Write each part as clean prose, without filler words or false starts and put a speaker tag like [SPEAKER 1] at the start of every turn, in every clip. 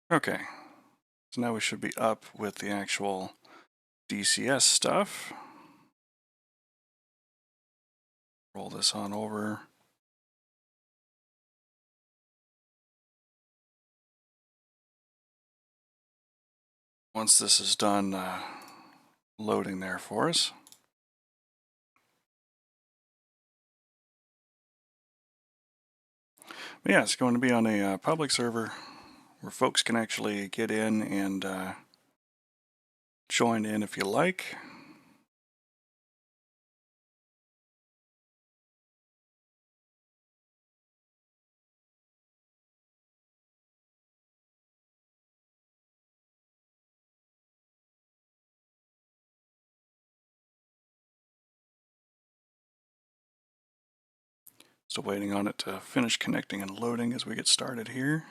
[SPEAKER 1] Okay, so now we should be up with the actual DCS stuff. Roll this on over. Once this is done loading there for us. But yeah, it's going to be on a public server where folks can actually get in and join in if you like. Still waiting on it to finish connecting and loading as we get started here.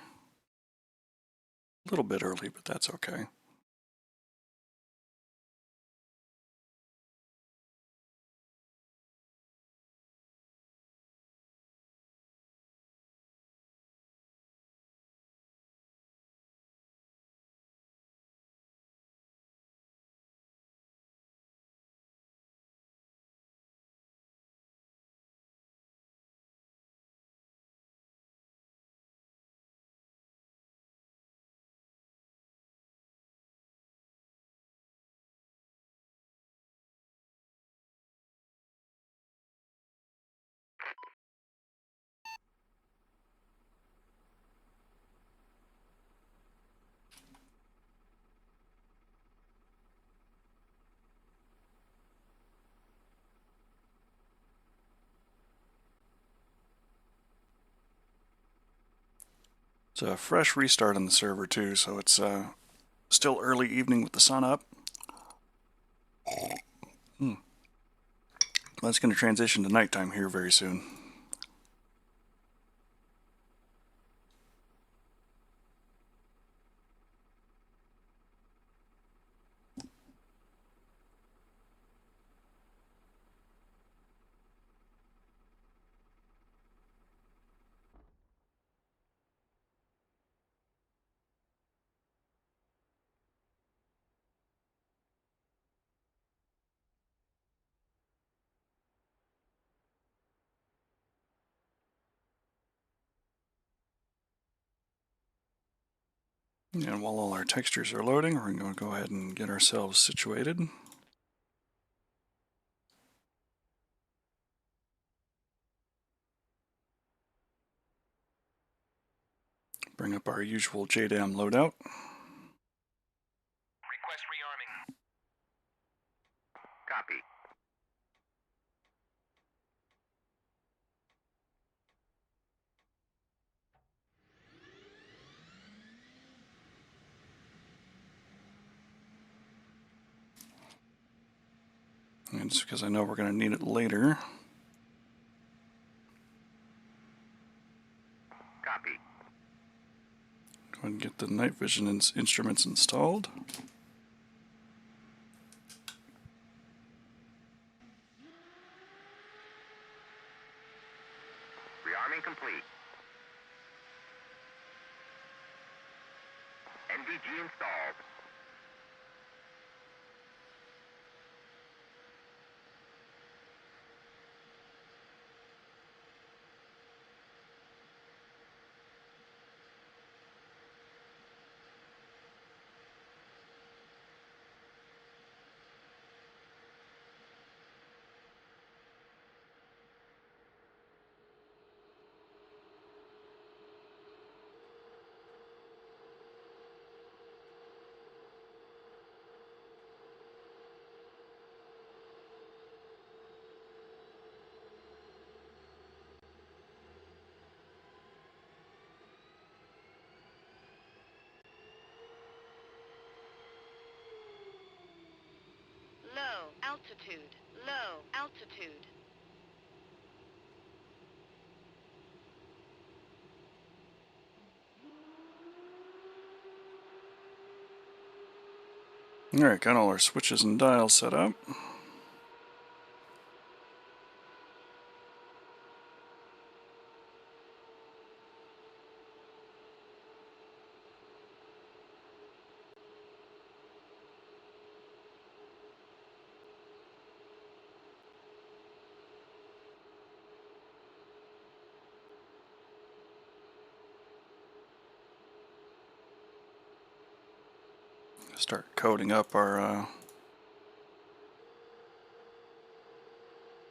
[SPEAKER 1] A little bit early, but that's okay. It's a fresh restart on the server too, so it's still early evening with the sun up. That's going to transition to nighttime here very soon. And while all our textures are loading, we're going to go ahead and get ourselves situated. Bring up our usual JDAM loadout.
[SPEAKER 2] Request rearming. Copy.
[SPEAKER 1] And just because I know we're going to need it later.
[SPEAKER 2] Copy.
[SPEAKER 1] Go ahead and get the night vision instruments installed.
[SPEAKER 2] Rearming complete. NVG installed.
[SPEAKER 3] Low altitude, low altitude.
[SPEAKER 1] Alright, got all our switches and dials set up. Start coding up our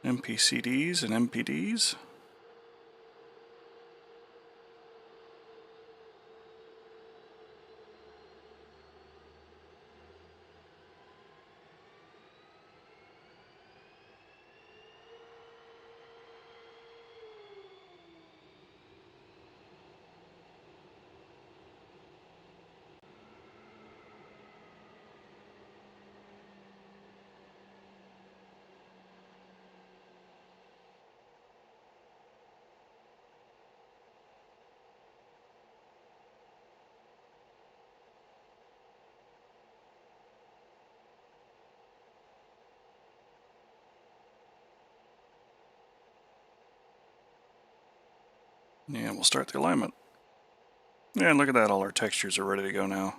[SPEAKER 1] MPCDs and MPDs. And we'll start the alignment. And look at that, all our textures are ready to go now.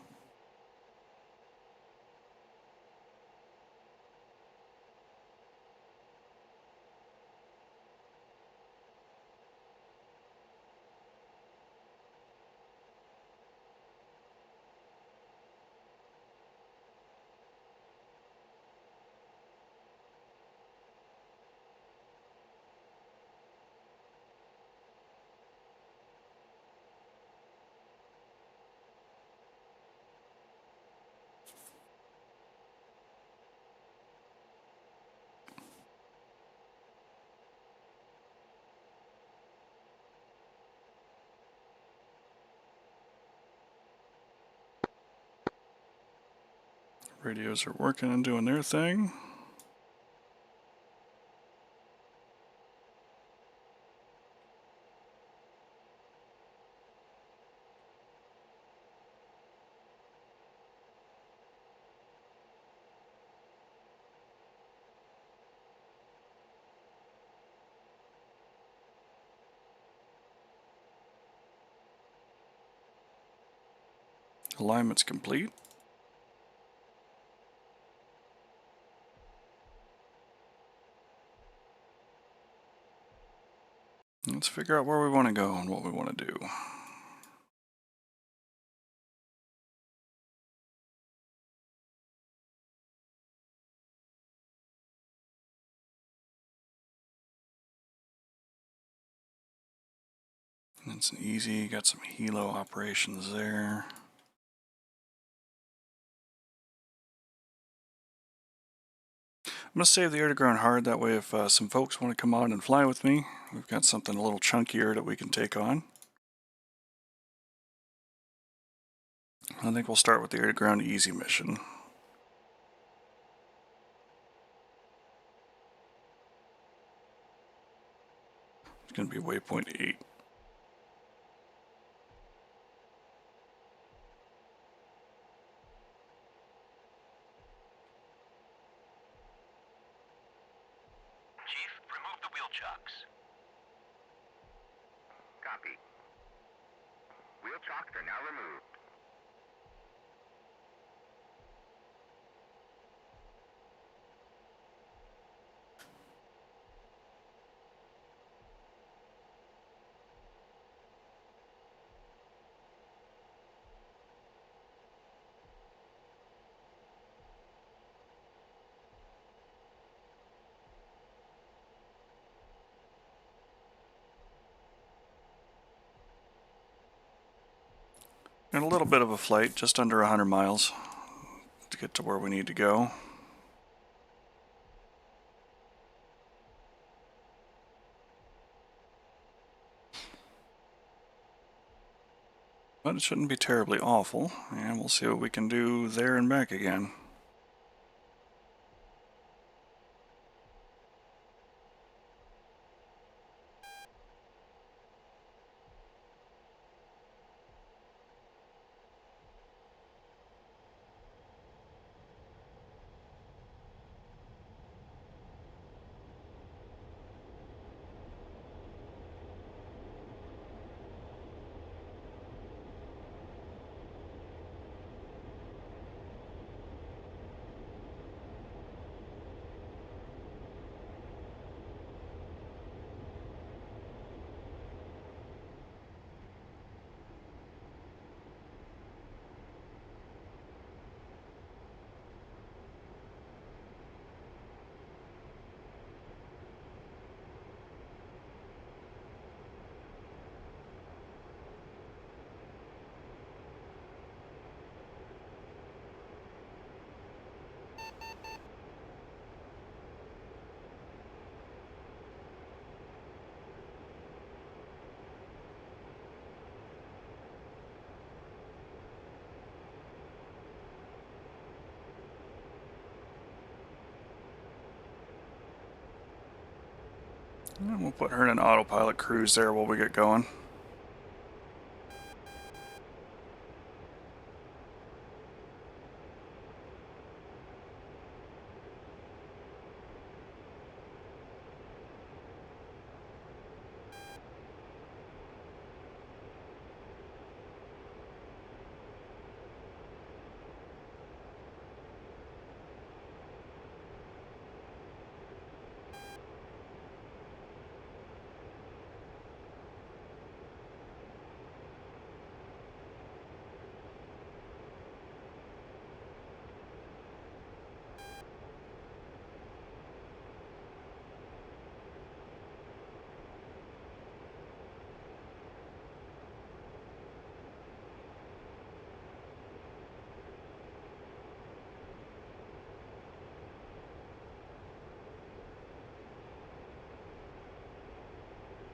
[SPEAKER 1] Radios are working and doing their thing. Alignment's complete. Let's figure out where we want to go and what we want to do. It's easy, got some helo operations there. I'm going to save the air to ground hard, that way if some folks want to come on and fly with me, we've got something a little chunkier that we can take on. I think we'll start with the air to ground easy mission. It's going to be waypoint 8.
[SPEAKER 2] Chief, remove the wheel chocks. Copy. Wheel chocks are now removed.
[SPEAKER 1] And a little bit of a flight, just under 100 miles to get to where we need to go. But it shouldn't be terribly awful, and we'll see what we can do there and back again. And we'll put her in an autopilot cruise there while we get going.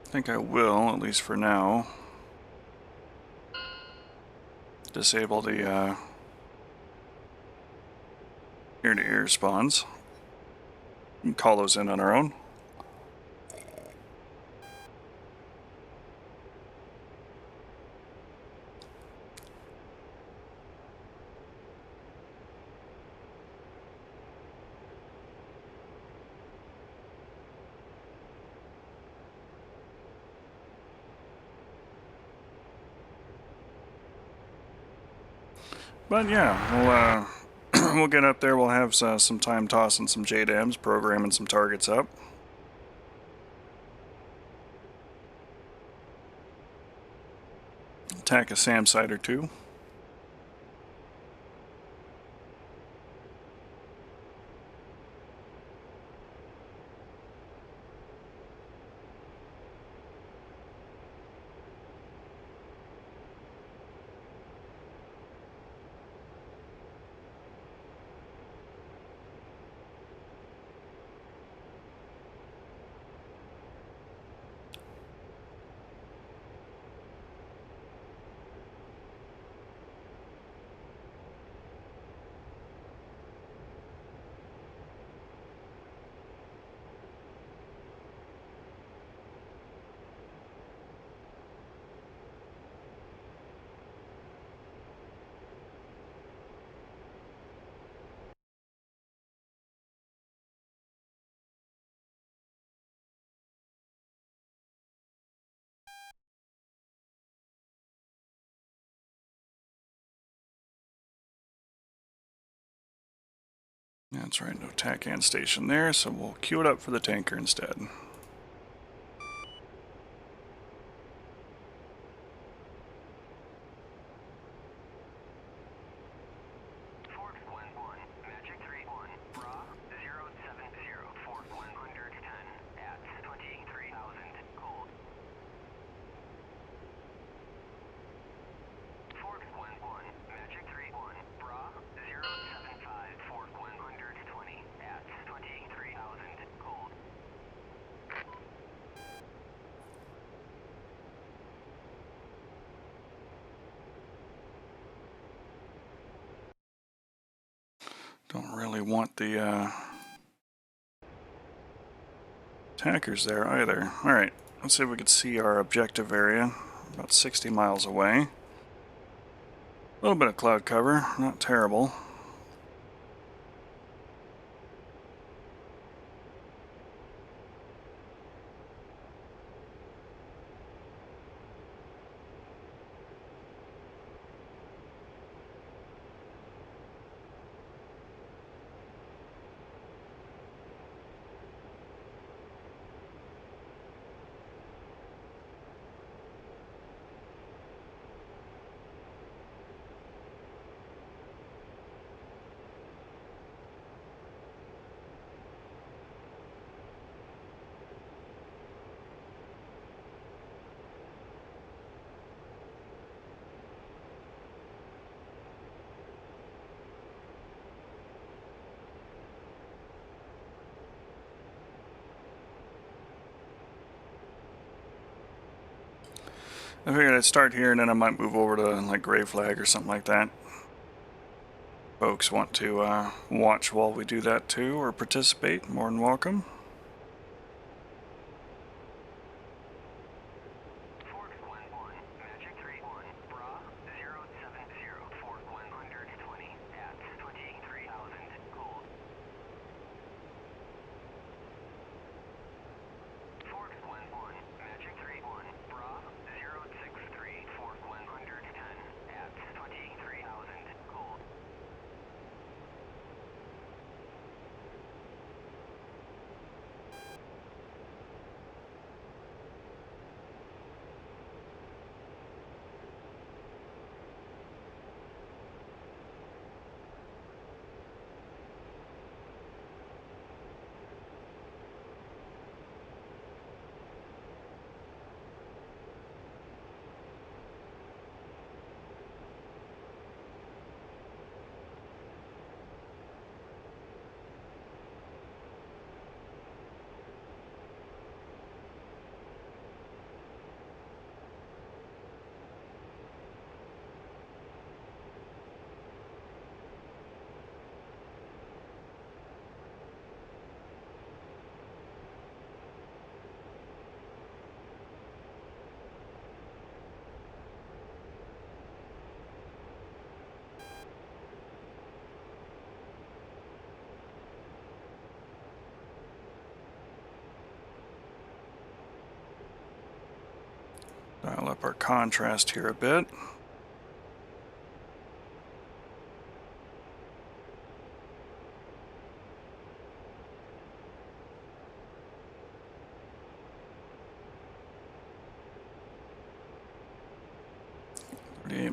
[SPEAKER 1] I think I will, at least for now, disable the ear-to-ear spawns. We can call those in on our own. But yeah, we'll get up there. We'll have some time tossing some JDAMs, programming some targets up. Attack a SAM site or two. That's right, no TACAN station there, so we'll queue it up for the tanker instead. Don't really want the attackers there either. Alright, let's see if we can see our objective area. About 60 miles away. A little bit of cloud cover, not terrible. I figured I'd start here and then I might move over to like Grey Flag or something like that. Folks want to watch while we do that too, or participate, more than welcome. Dial up our contrast here a bit.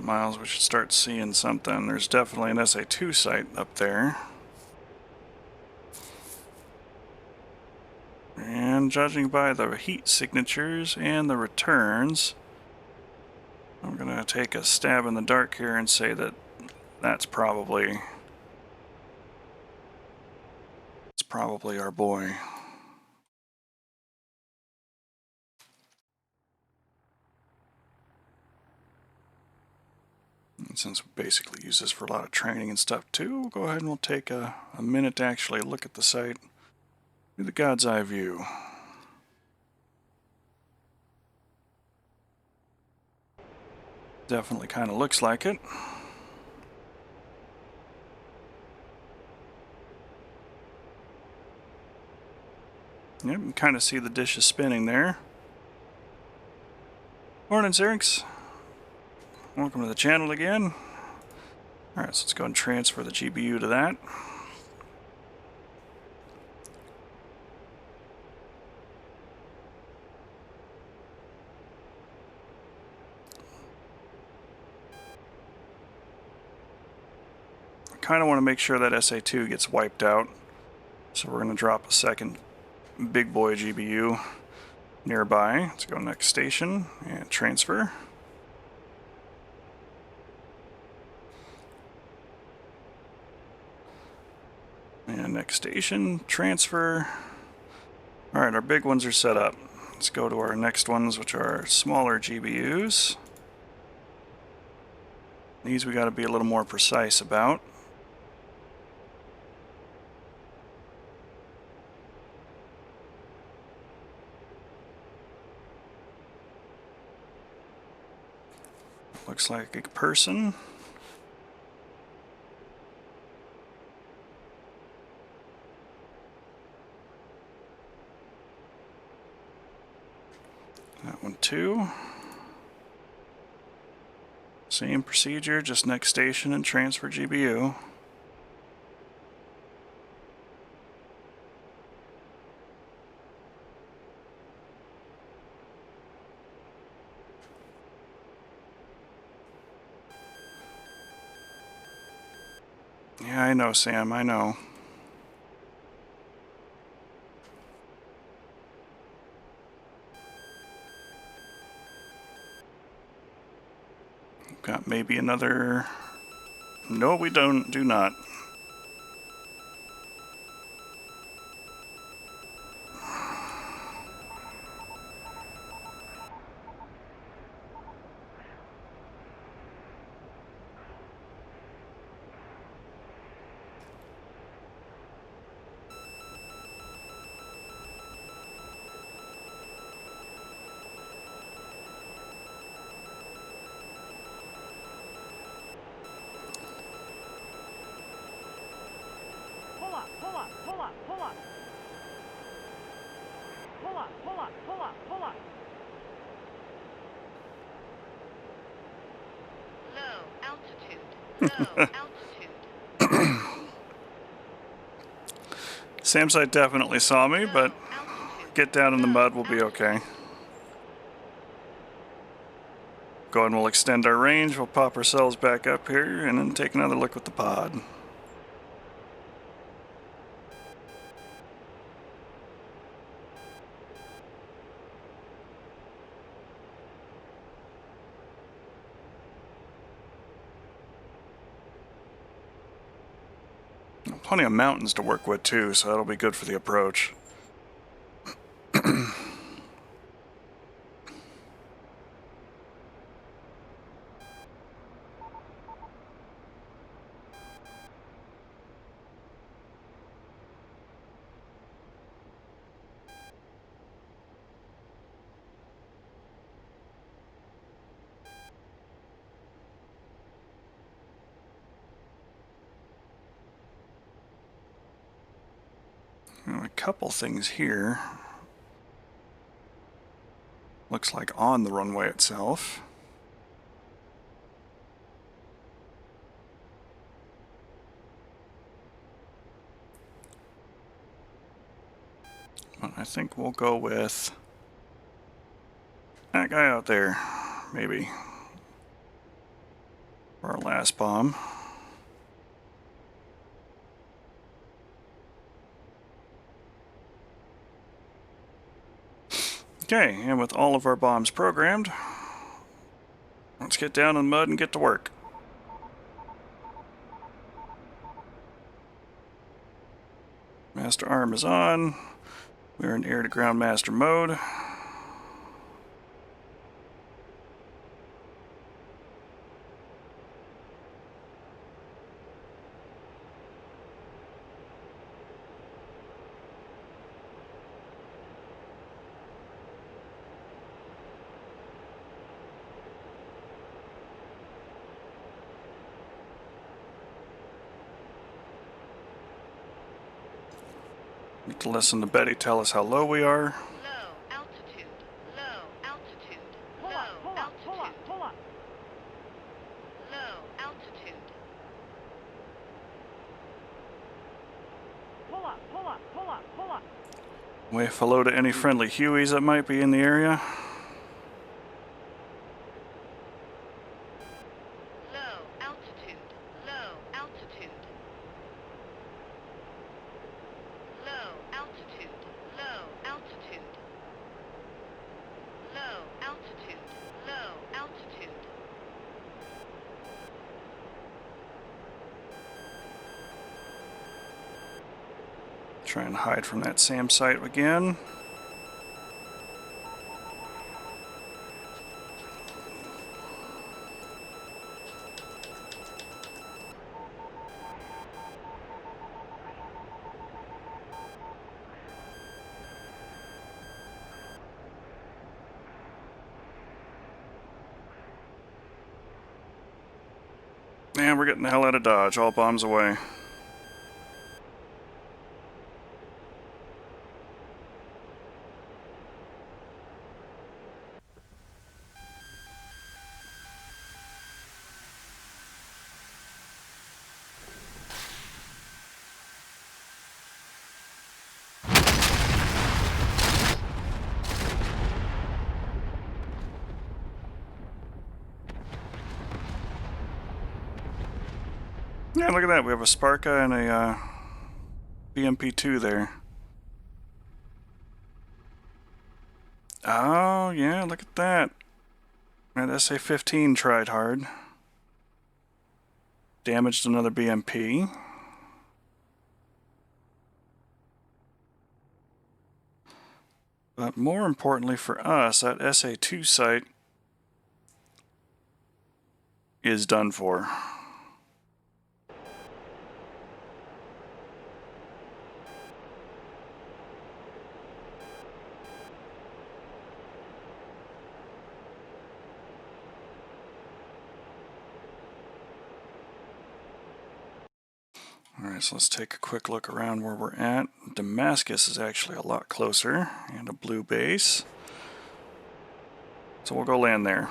[SPEAKER 1] Miles, we should start seeing something. There's definitely an SA2 site up there. And judging by the heat signatures and the returns, I'm going to take a stab in the dark here and say that that's probably our boy. And since we basically use this for a lot of training and stuff too, we'll go ahead and we'll take a minute to actually look at the site through the God's eye view. Definitely kind of looks like it. Yep, you can kind of see the dishes spinning there. Morning, Xerix. Welcome to the channel again. Alright, so let's go and transfer the GPU to that. I kind of want to make sure that SA2 gets wiped out. So we're going to drop a second big boy GPU nearby. Let's go next station and transfer. And next station, transfer. Alright, our big ones are set up. Let's go to our next ones, which are smaller GPUs. These we got to be a little more precise about. Looks like a person. That one too. Same procedure, just next station and transfer GPU. Yeah, I know, Sam, I know. Got maybe another... No, we do not.
[SPEAKER 3] Low altitude.
[SPEAKER 1] Samsite definitely saw me, but
[SPEAKER 3] Altitude.
[SPEAKER 1] get down in the mud, we'll be okay. Go ahead and we'll extend our range, we'll pop ourselves back up here, and then take another look with the pod. Plenty of mountains to work with too, so that'll be good for the approach. A couple things here. Looks like on the runway itself. But I think we'll go with that guy out there, maybe, for our last bomb. Okay, and with all of our bombs programmed, let's get down in the mud and get to work. Master arm is on. We're in air-to-ground master mode. Need to listen to Betty tell us how low we are.
[SPEAKER 3] Low altitude. Low altitude.
[SPEAKER 4] Pull
[SPEAKER 3] Low
[SPEAKER 4] up, pull up,
[SPEAKER 3] altitude.
[SPEAKER 4] pull up, pull up.
[SPEAKER 3] Low altitude.
[SPEAKER 4] Pull up, pull up, pull up, pull up.
[SPEAKER 1] Wave hello to any friendly Hueys that might be in the area.
[SPEAKER 3] Low altitude. Low altitude. Low altitude. Low altitude. Low altitude. Low altitude.
[SPEAKER 1] Try and hide from that SAM site again. And we're getting the hell out of Dodge. All bombs away. Yeah, look at that. We have a Sparka and a BMP-2 there. Oh, yeah, look at that. That SA-15 tried hard. Damaged another BMP. But more importantly for us, that SA-2 site is done for. Alright, so let's take a quick look around where we're at. Damascus is actually a lot closer, and a blue base. So we'll go land there.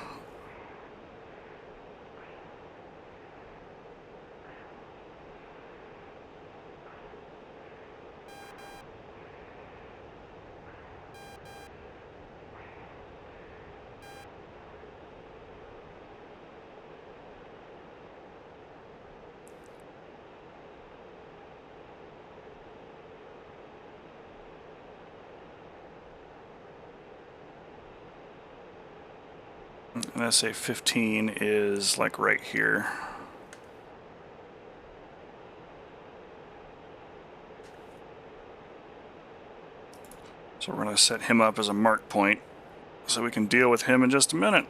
[SPEAKER 1] And SA-15 is like right here. So we're going to set him up as a mark point so we can deal with him in just a minute.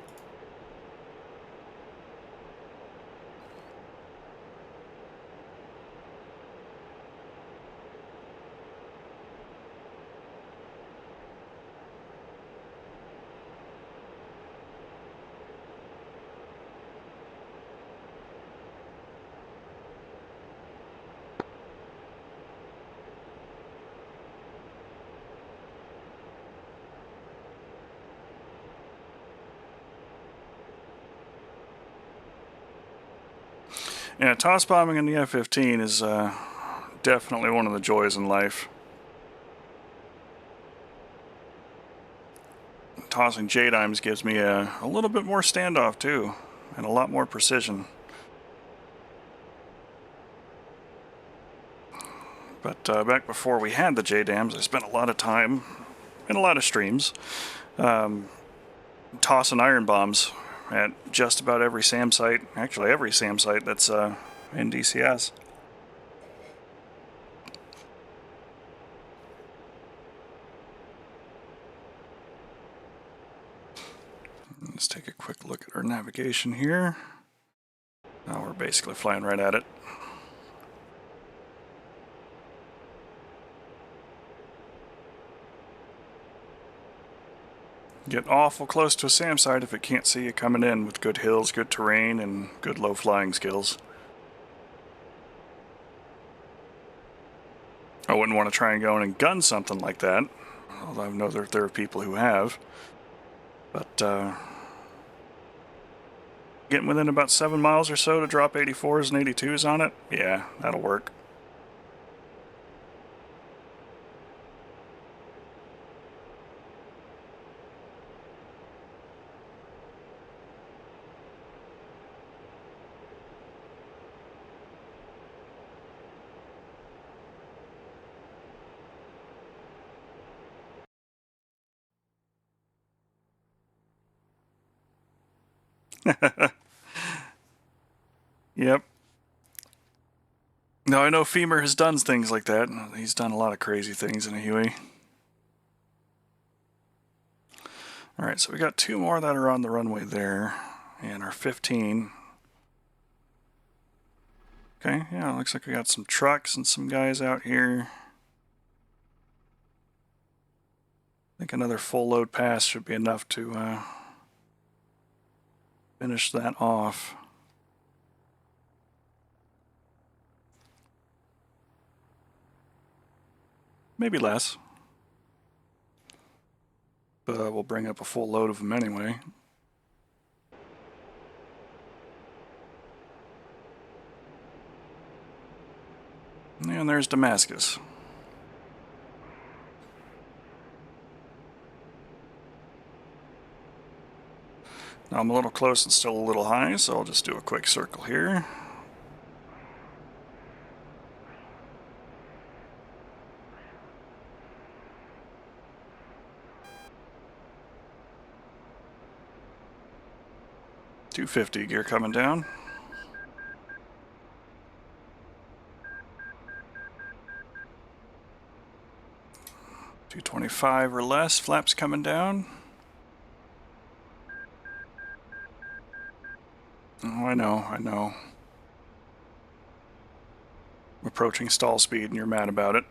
[SPEAKER 1] Yeah, toss bombing in the F-15 is definitely one of the joys in life. Tossing J-dimes gives me a little bit more standoff too, and a lot more precision. But back before we had the J-dams, I spent a lot of time in a lot of streams tossing iron bombs at just about every SAM site, actually every SAM site that's in DCS. Let's take a quick look at our navigation here. Now we're basically flying right at it. Get awful close to a SAM site if it can't see you coming in with good hills, good terrain, and good low flying skills. I wouldn't want to try and go in and gun something like that, although I know there are people who have. But getting within about 7 miles or so to drop 84s and 82s on it, yeah, that'll work. Yep. Now I know Femur has done things like that. He's done a lot of crazy things in a Huey. Alright, so we got 2 more that are on the runway there, and our 15. Okay, yeah, looks like we got some trucks and some guys out here. I think another full load pass should be enough to finish that off. Maybe less. But we'll bring up a full load of them anyway. And there's Damascus. Now I'm a little close and still a little high, so I'll just do a quick circle here. .250 gear coming down. .225 or less, flaps coming down. Oh, I know. I'm approaching stall speed and you're mad about it.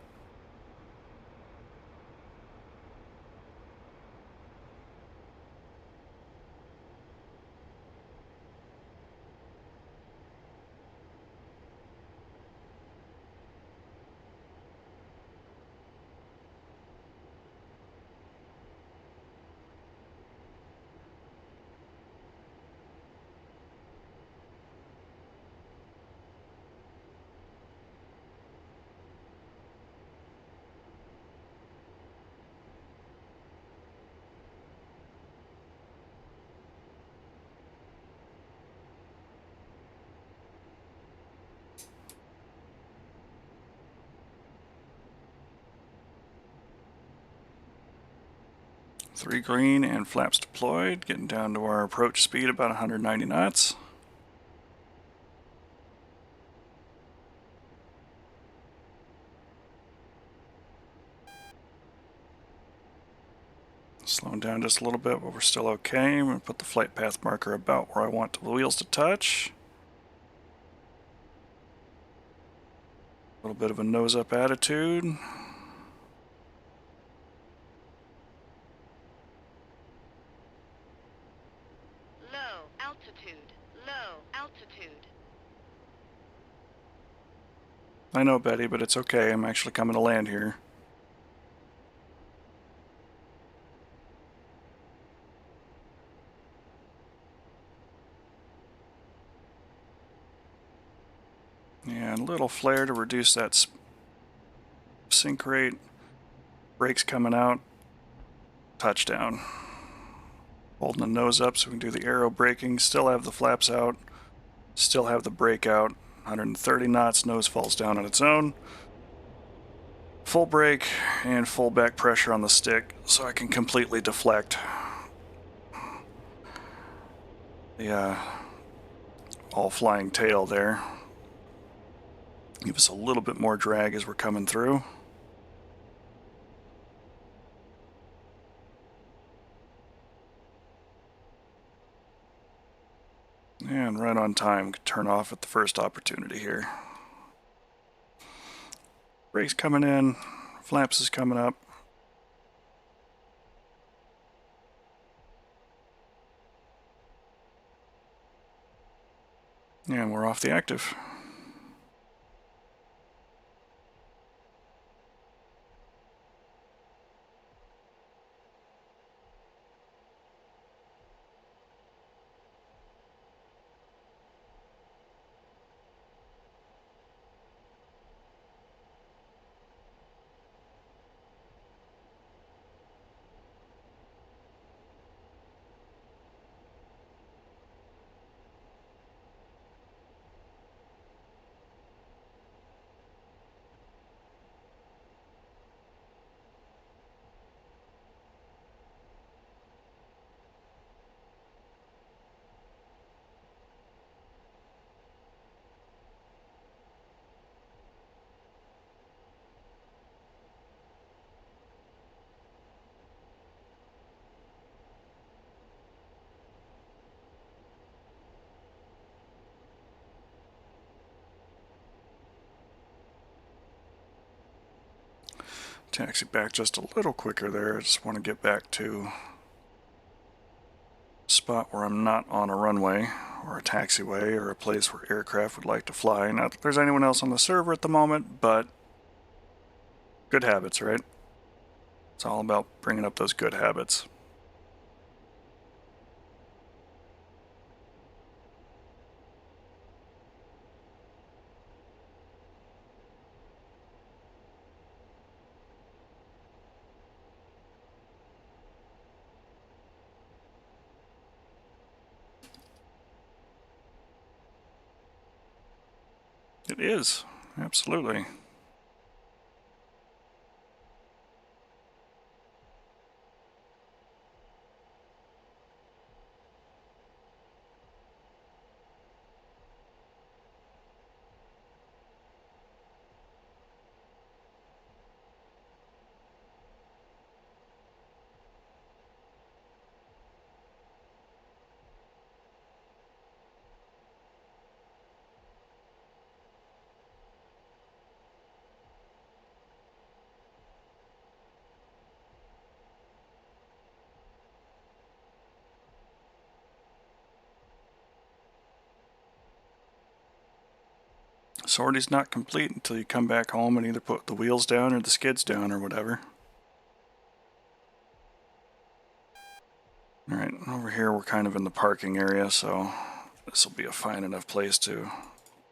[SPEAKER 1] Three green and flaps deployed, getting down to our approach speed about 190 knots. Slowing down just a little bit, but we're still okay. I'm going to put the flight path marker about where I want the wheels to touch. A little bit of a nose up attitude.
[SPEAKER 3] Low altitude. Low altitude.
[SPEAKER 1] I know, Betty, but it's okay. I'm actually coming to land here. And a little flare to reduce that sink rate. Brakes coming out. Touchdown. Holding the nose up so we can do the aero braking. Still have the flaps out. Still have the brake out. 130 knots. Nose falls down on its own. Full brake and full back pressure on the stick so I can completely deflect the all flying tail there. Give us a little bit more drag as we're coming through. And right on time, turn off at the first opportunity here. Brakes coming in, flaps is coming up. And we're off the active. Taxi back just a little quicker there. I just want to get back to a spot where I'm not on a runway or a taxiway or a place where aircraft would like to fly. Not that there's anyone else on the server at the moment, but good habits, right? It's all about bringing up those good habits. It is, absolutely. Sortie's not complete until you come back home and either put the wheels down or the skids down or whatever. Alright, over here we're kind of in the parking area, so this will be a fine enough place to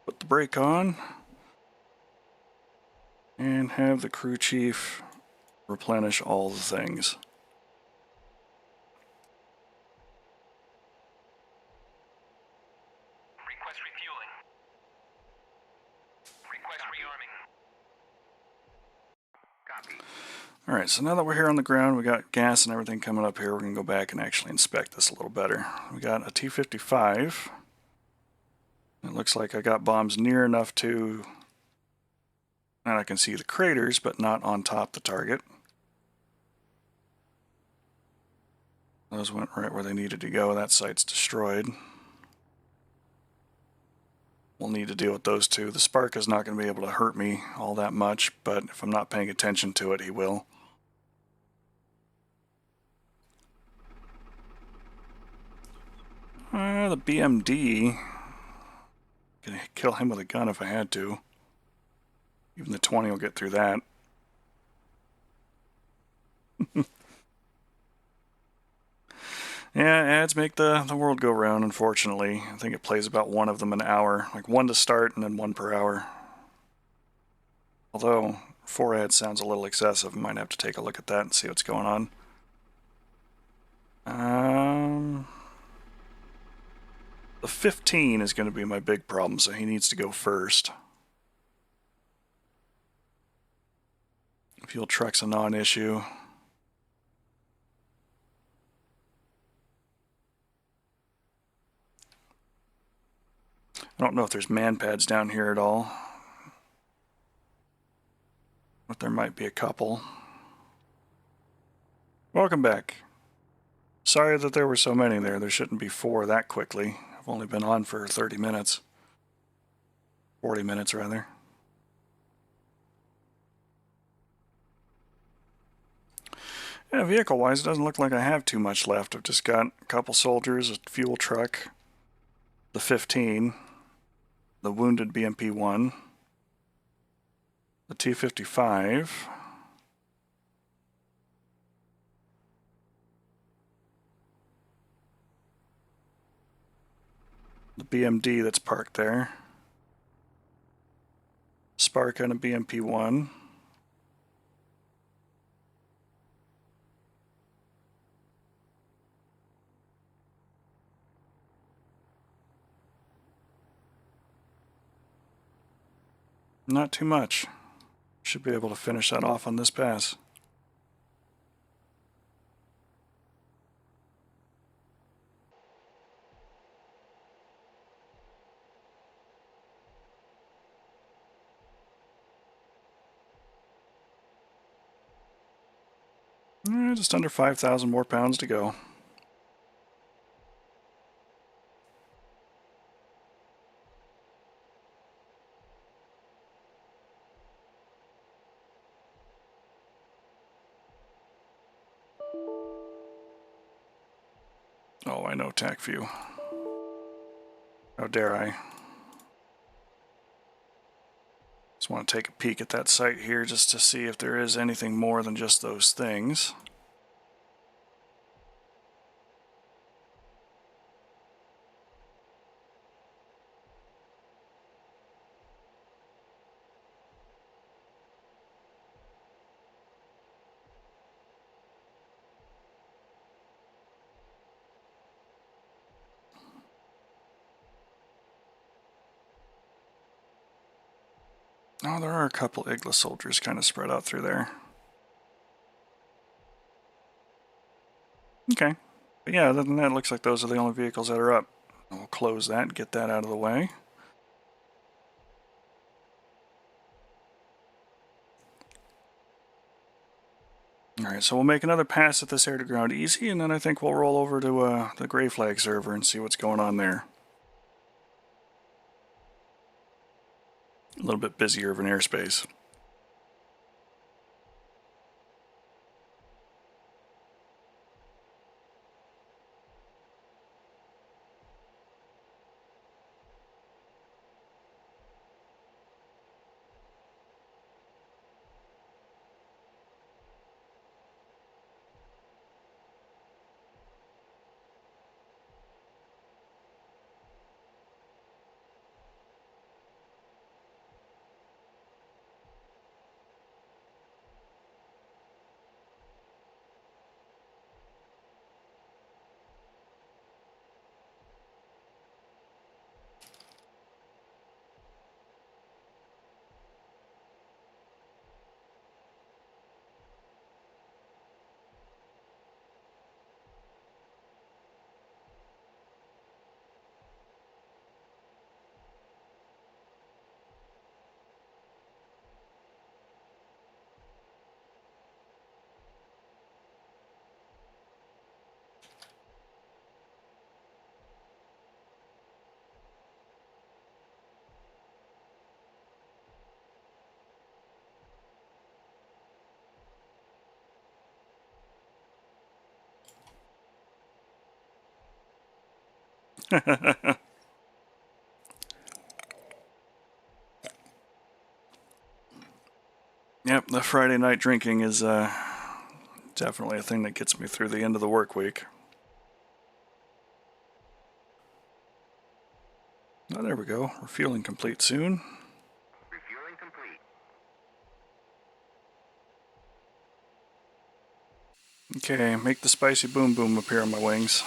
[SPEAKER 1] put the brake on and have the crew chief replenish all the things.
[SPEAKER 2] Request refueling. Request rearming. Copy.
[SPEAKER 1] Alright, so now that we're here on the ground, we got gas and everything coming up here, we're going to go back and actually inspect this a little better. We got a T-55. It looks like I got bombs near enough to, and I can see the craters, but not on top the target. Those went right where they needed to go. That site's destroyed. We'll need to deal with those two. The Spark is not going to be able to hurt me all that much, but if I'm not paying attention to it, he will. The BMD, gonna kill him with a gun if I had to. Even the 20 will get through that. Yeah, ads make the world go round, unfortunately. I think it plays about one of them an hour. Like one to start and then one per hour. Although, 4 ads sounds a little excessive. Might have to take a look at that and see what's going on. The 15 is going to be my big problem, so he needs to go first. Fuel truck's a non-issue. I don't know if there's man pads down here at all, but there might be a couple. Welcome back. Sorry that there were so many there. There shouldn't be 4 that quickly. I've only been on for 30 minutes. 40 minutes, rather. Yeah, vehicle-wise, it doesn't look like I have too much left. I've just got a couple soldiers, a fuel truck, the 15, the wounded BMP-1, the T-55, the BMD that's parked there, Spark and a BMP-1, not too much. Should be able to finish that off on this pass. Just under 5,000 more pounds to go. Oh, I know TAC view. How dare I? Just want to take a peek at that site here just to see if there is anything more than just those things. Oh, there are a couple Igla soldiers kind of spread out through there. Okay. But yeah, other than that, it looks like those are the only vehicles that are up. We'll close that and get that out of the way. Alright, so we'll make another pass at this air-to-ground easy, and then I think we'll roll over to the Gray Flag server and see what's going on there. A little bit busier of an airspace. Yep, the Friday night drinking is definitely a thing that gets me through the end of the work week. Oh, there we go. Refueling complete soon.
[SPEAKER 2] Refueling complete.
[SPEAKER 1] Okay, make the spicy boom boom appear on my wings.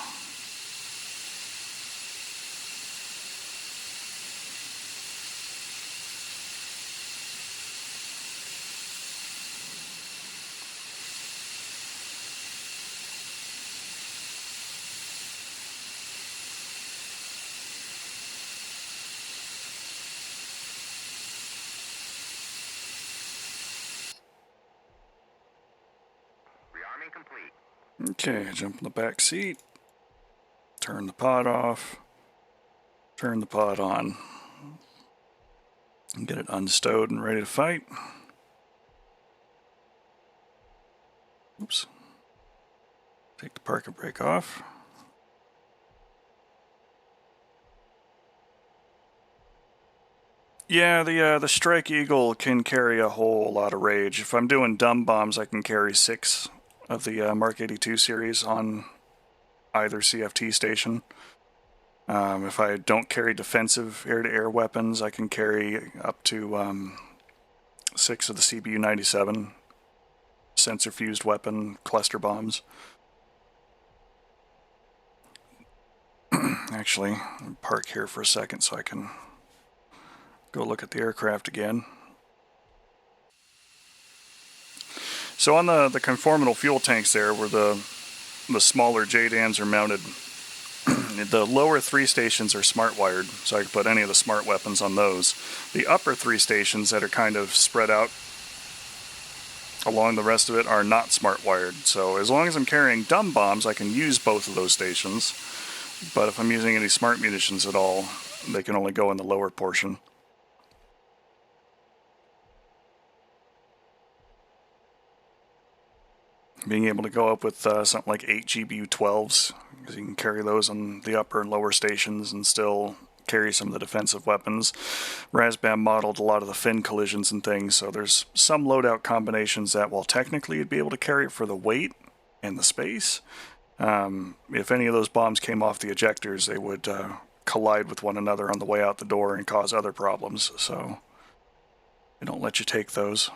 [SPEAKER 2] Rearming complete.
[SPEAKER 1] Okay, jump in the back seat. Turn the pod off. Turn the pod on. And get it unstowed and ready to fight. Oops. Take the parking brake off. Yeah, the Strike Eagle can carry a whole lot of rage. If I'm doing dumb bombs, I can carry 6 of the Mark 82 series on either CFT station. If I don't carry defensive air-to-air weapons, I can carry up to 6 of the CBU-97 sensor-fused weapon cluster bombs. Actually, I'll park here for a second so I can go look at the aircraft again. So on the conformal fuel tanks there, where the smaller JDAMs are mounted, the lower 3 stations are smart wired, so I can put any of the smart weapons on those. The upper 3 stations that are kind of spread out along the rest of it are not smart wired. So as long as I'm carrying dumb bombs, I can use both of those stations. But if I'm using any smart munitions at all, they can only go in the lower portion. Being able to go up with something like 8 GBU-12s, because you can carry those on the upper and lower stations and still carry some of the defensive weapons. Razbam modeled a lot of the fin collisions and things, so there's some loadout combinations that, while technically you'd be able to carry it for the weight and the space, if any of those bombs came off the ejectors, they would collide with one another on the way out the door and cause other problems, so they don't let you take those.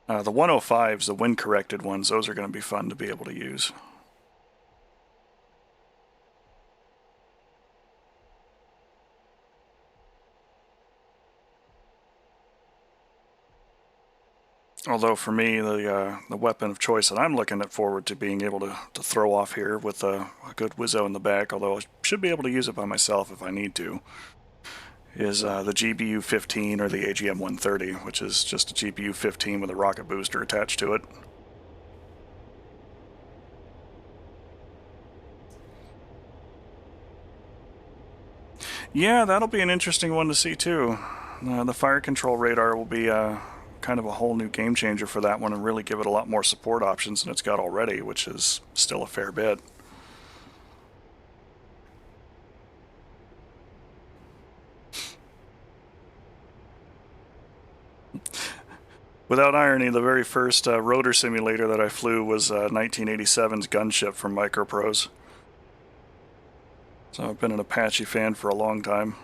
[SPEAKER 1] The 105s, the wind-corrected ones, those are going to be fun to be able to use. Although for me, the weapon of choice that I'm looking forward to being able to throw off here with a good Wizzo in the back, although I should be able to use it by myself if I need to, is the GBU-15 or the AGM-130, which is just a GBU-15 with a rocket booster attached to it. Yeah, that'll be an interesting one to see too. The fire control radar will be kind of a whole new game changer for that one and really give it a lot more support options than it's got already, which is still a fair bit. Without irony, the very first rotor simulator that I flew was 1987's Gunship from Microprose. So I've been an Apache fan for a long time.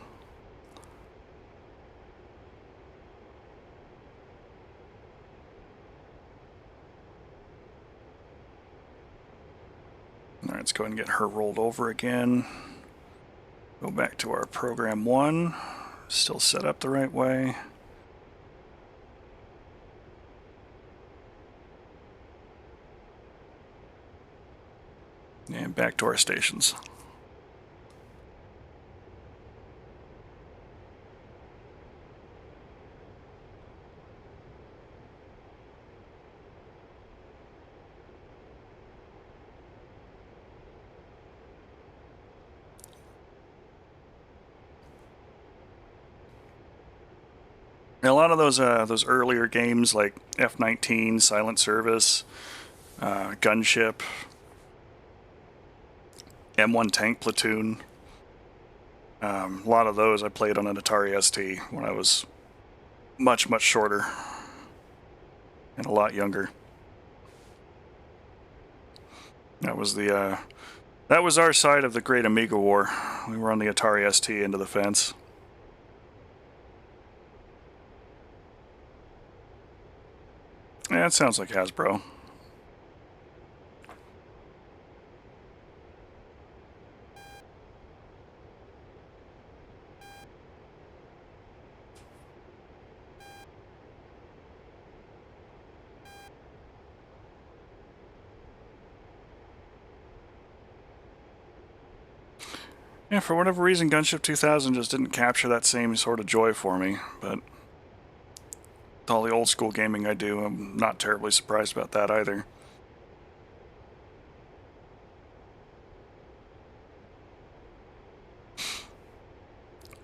[SPEAKER 1] Alright, let's go ahead and get her rolled over again. Go back to our program 1. Still set up the right way. And back to our stations. A lot of those earlier games like F-19, Silent Service, Gunship, M1 Tank Platoon, a lot of those I played on an Atari ST when I was much, much shorter and a lot younger. That That was our side of the Great Amiga War. We were on the Atari ST into the fence. Yeah, it sounds like Hasbro. Yeah, for whatever reason, Gunship 2000 just didn't capture that same sort of joy for me, but with all the old school gaming I do, I'm not terribly surprised about that either.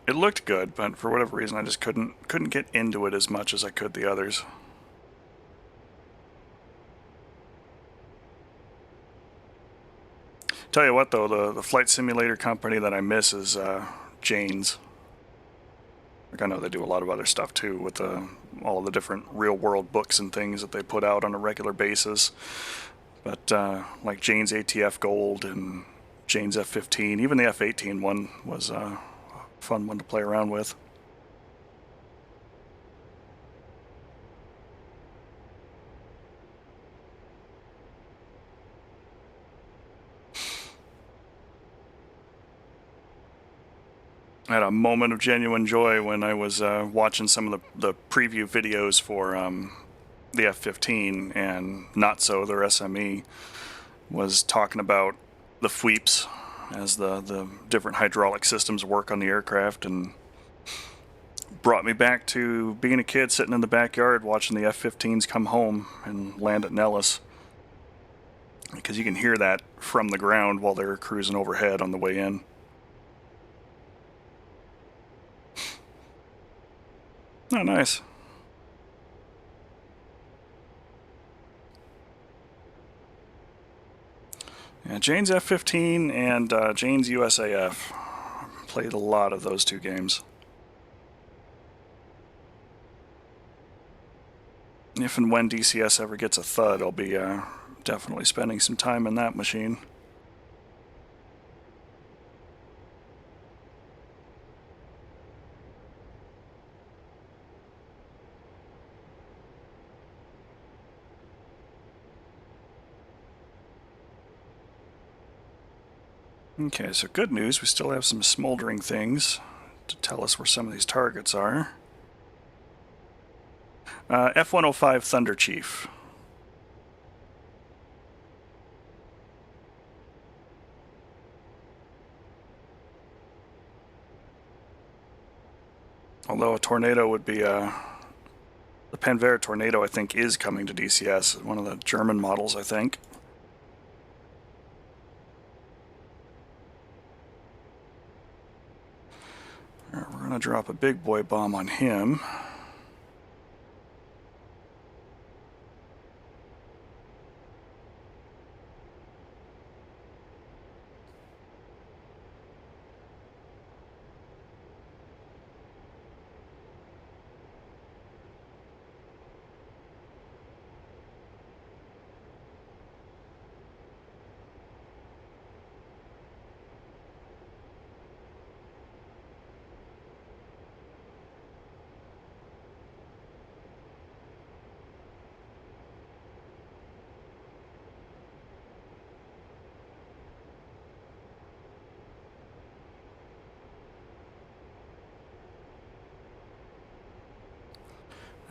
[SPEAKER 1] It looked good, but for whatever reason I just couldn't get into it as much as I could the others. Tell you what though, the flight simulator company that I miss is Jane's. Like I know they do a lot of other stuff too with all the different real world books and things that they put out on a regular basis. But like Jane's ATF Gold and Jane's F-15, even the F-18 one was a fun one to play around with. I had a moment of genuine joy when I was watching some of the preview videos for the F-15, and Not So, their SME, was talking about the FWEEPs as the different hydraulic systems work on the aircraft, and brought me back to being a kid sitting in the backyard watching the F-15s come home and land at Nellis. Because you can hear that from the ground while they're cruising overhead on the way in. Oh, nice. Yeah, Jane's F-15 and Jane's USAF. Played a lot of those two games. If and when DCS ever gets a thud, I'll be definitely spending some time in that machine. Okay, so good news, we still have some smoldering things to tell us where some of these targets are. F-105 Thunder Chief. Although a Tornado would be the Panvera Tornado, I think, is coming to DCS. One of the German models, I think. All right, we're going to drop a big boy bomb on him.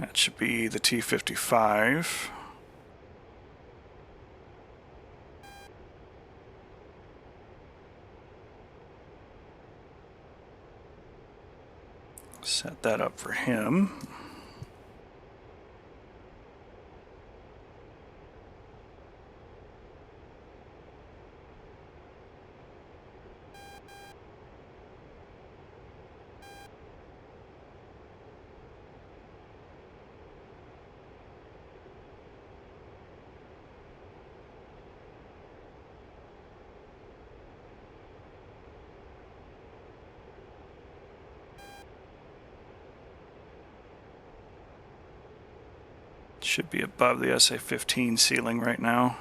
[SPEAKER 1] That should be the T-55. Set that up for him. Should be above the SA-15 ceiling right now.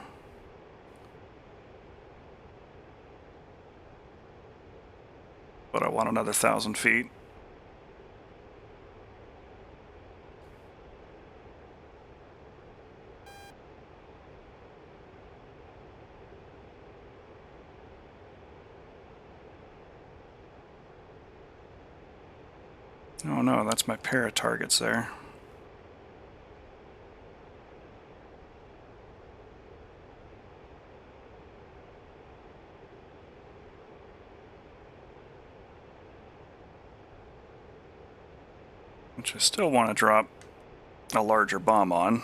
[SPEAKER 1] want another 1,000 feet. Oh no, that's my pair of targets there. Which I still want to drop a larger bomb on.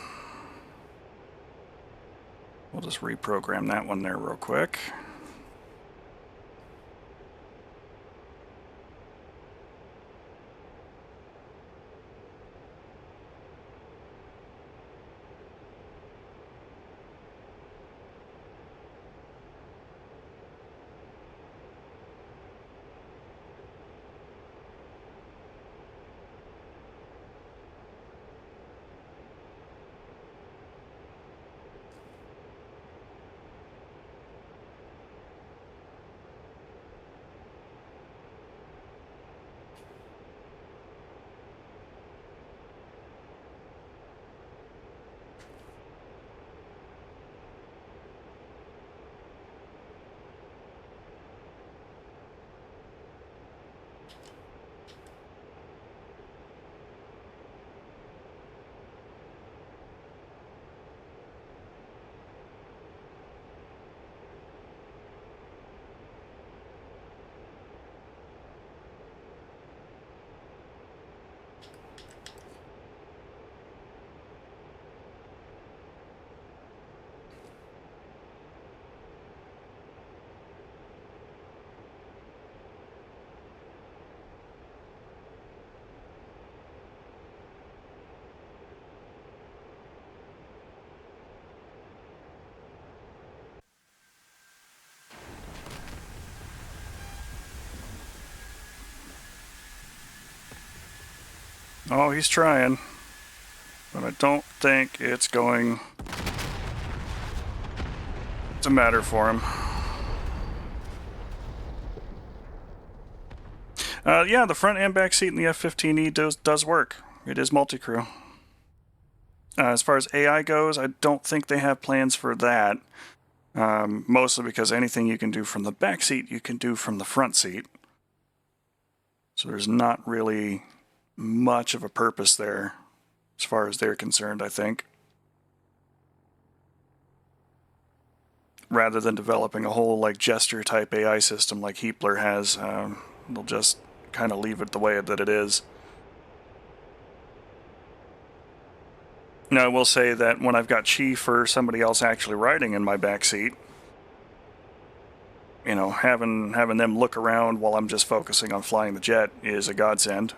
[SPEAKER 1] We'll just reprogram that one there real quick. Oh, he's trying. But I don't think it's going to matter for him. Yeah, the front and back seat in the F-15E does work. It is multi-crew. As far as AI goes, I don't think they have plans for that. Mostly because anything you can do from the back seat, you can do from the front seat. So there's not really much of a purpose there, as far as they're concerned, I think. Rather than developing a whole like gesture type AI system like Heapler has, they'll just kind of leave it the way that it is. Now, I will say that when I've got Chief or somebody else actually riding in my back seat, you know, having them look around while I'm just focusing on flying the jet is a godsend.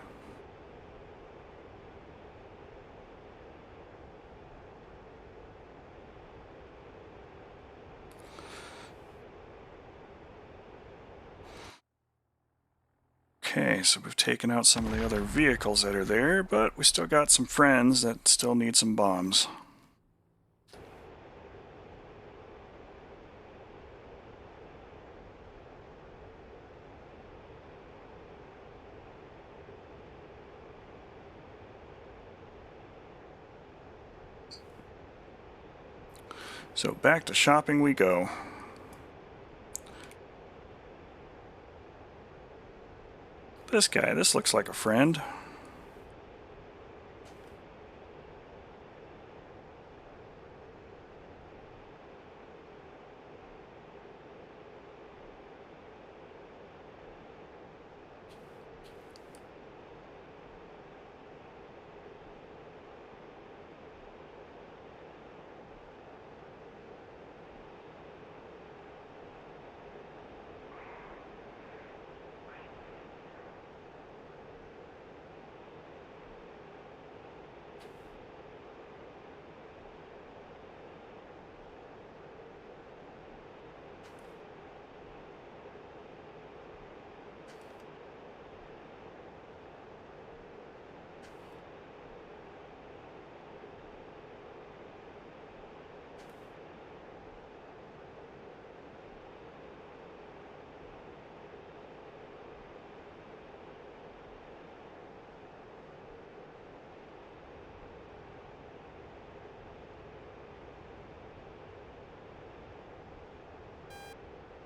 [SPEAKER 1] Okay, so we've taken out some of the other vehicles that are there, but we still got some friends that still need some bombs. So back to shopping we go. This guy, this looks like a friend.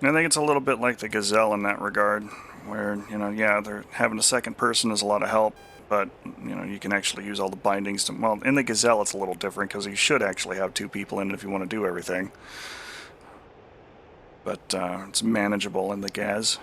[SPEAKER 1] And I think it's a little bit like the Gazelle in that regard, where, you know, yeah, they're having a second person is a lot of help, but, you know, you can actually use all the bindings to, well, in the Gazelle it's a little different because you should actually have two people in it if you want to do everything. But it's manageable in the Gaz.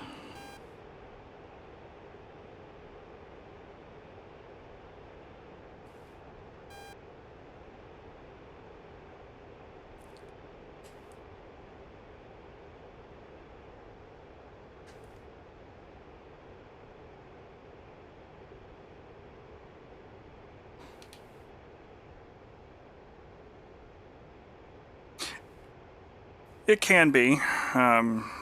[SPEAKER 1] It can be,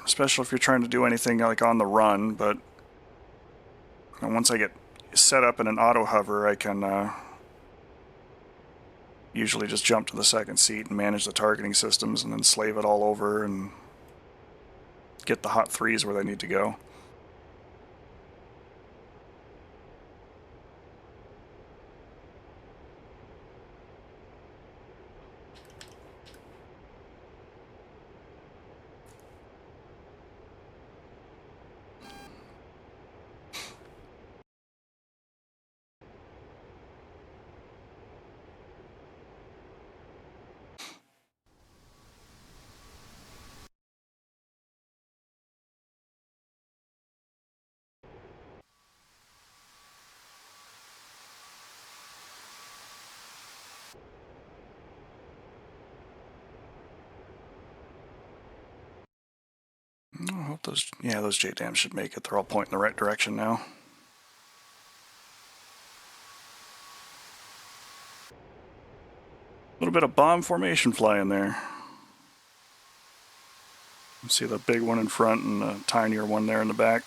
[SPEAKER 1] especially if you're trying to do anything like on the run, but once I get set up in an auto hover, I can usually just jump to the second seat and manage the targeting systems and then slave it all over and get the hot threes where they need to go. I hope those, yeah, those JDAMs should make it. They're all pointing the right direction now. A little bit of bomb formation flying there. You see the big one in front and the tinier one there in the back.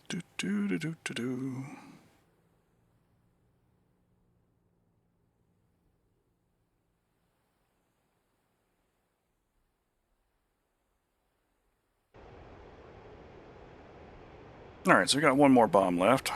[SPEAKER 1] Do, do, do, do, do, do. Alright, so we got one more bomb left.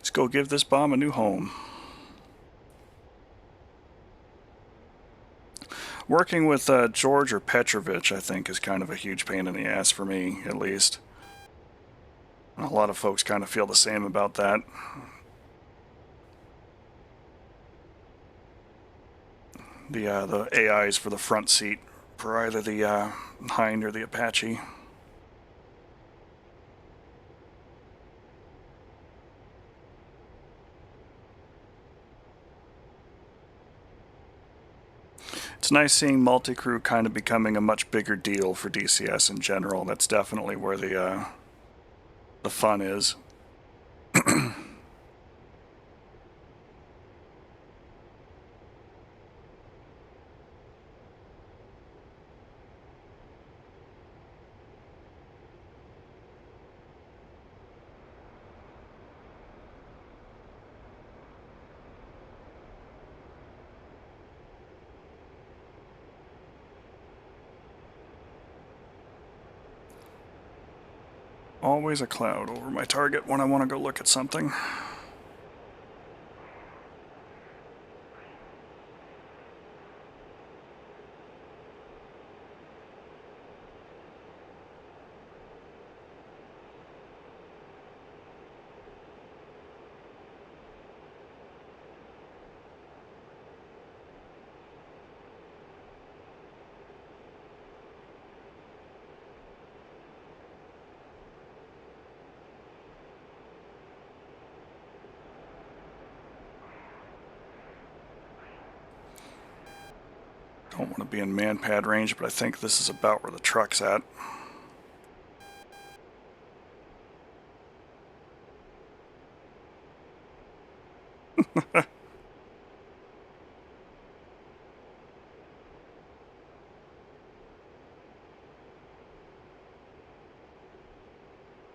[SPEAKER 1] Let's go give this bomb a new home. Working with George or Petrovich, I think, is kind of a huge pain in the ass for me, at least. A lot of folks kind of feel the same about that. The AIs for the front seat for either the Hind or the Apache. It's nice seeing multi-crew kind of becoming a much bigger deal for DCS in general. That's definitely where the fun is. Always a cloud over my target when I want to go look at something. Don't want to be in man-pad range, but I think this is about where the truck's at.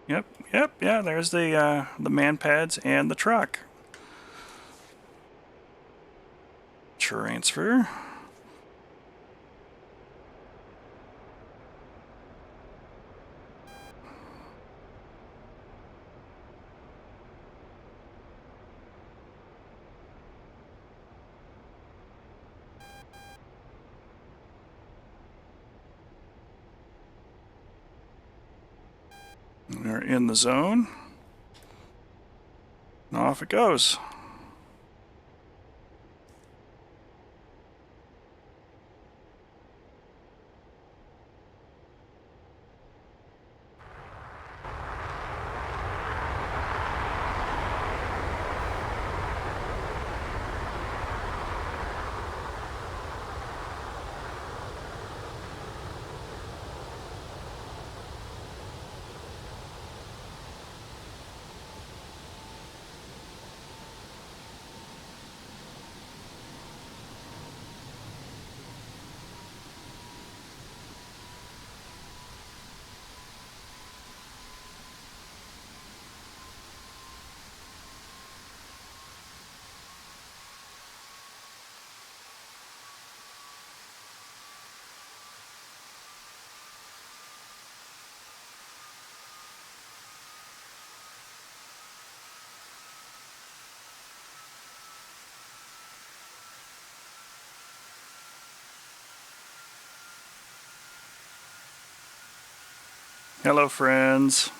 [SPEAKER 1] Yep, yeah, there's the man pads and the truck. Transfer. We're in the zone. And off it goes. Hello, friends.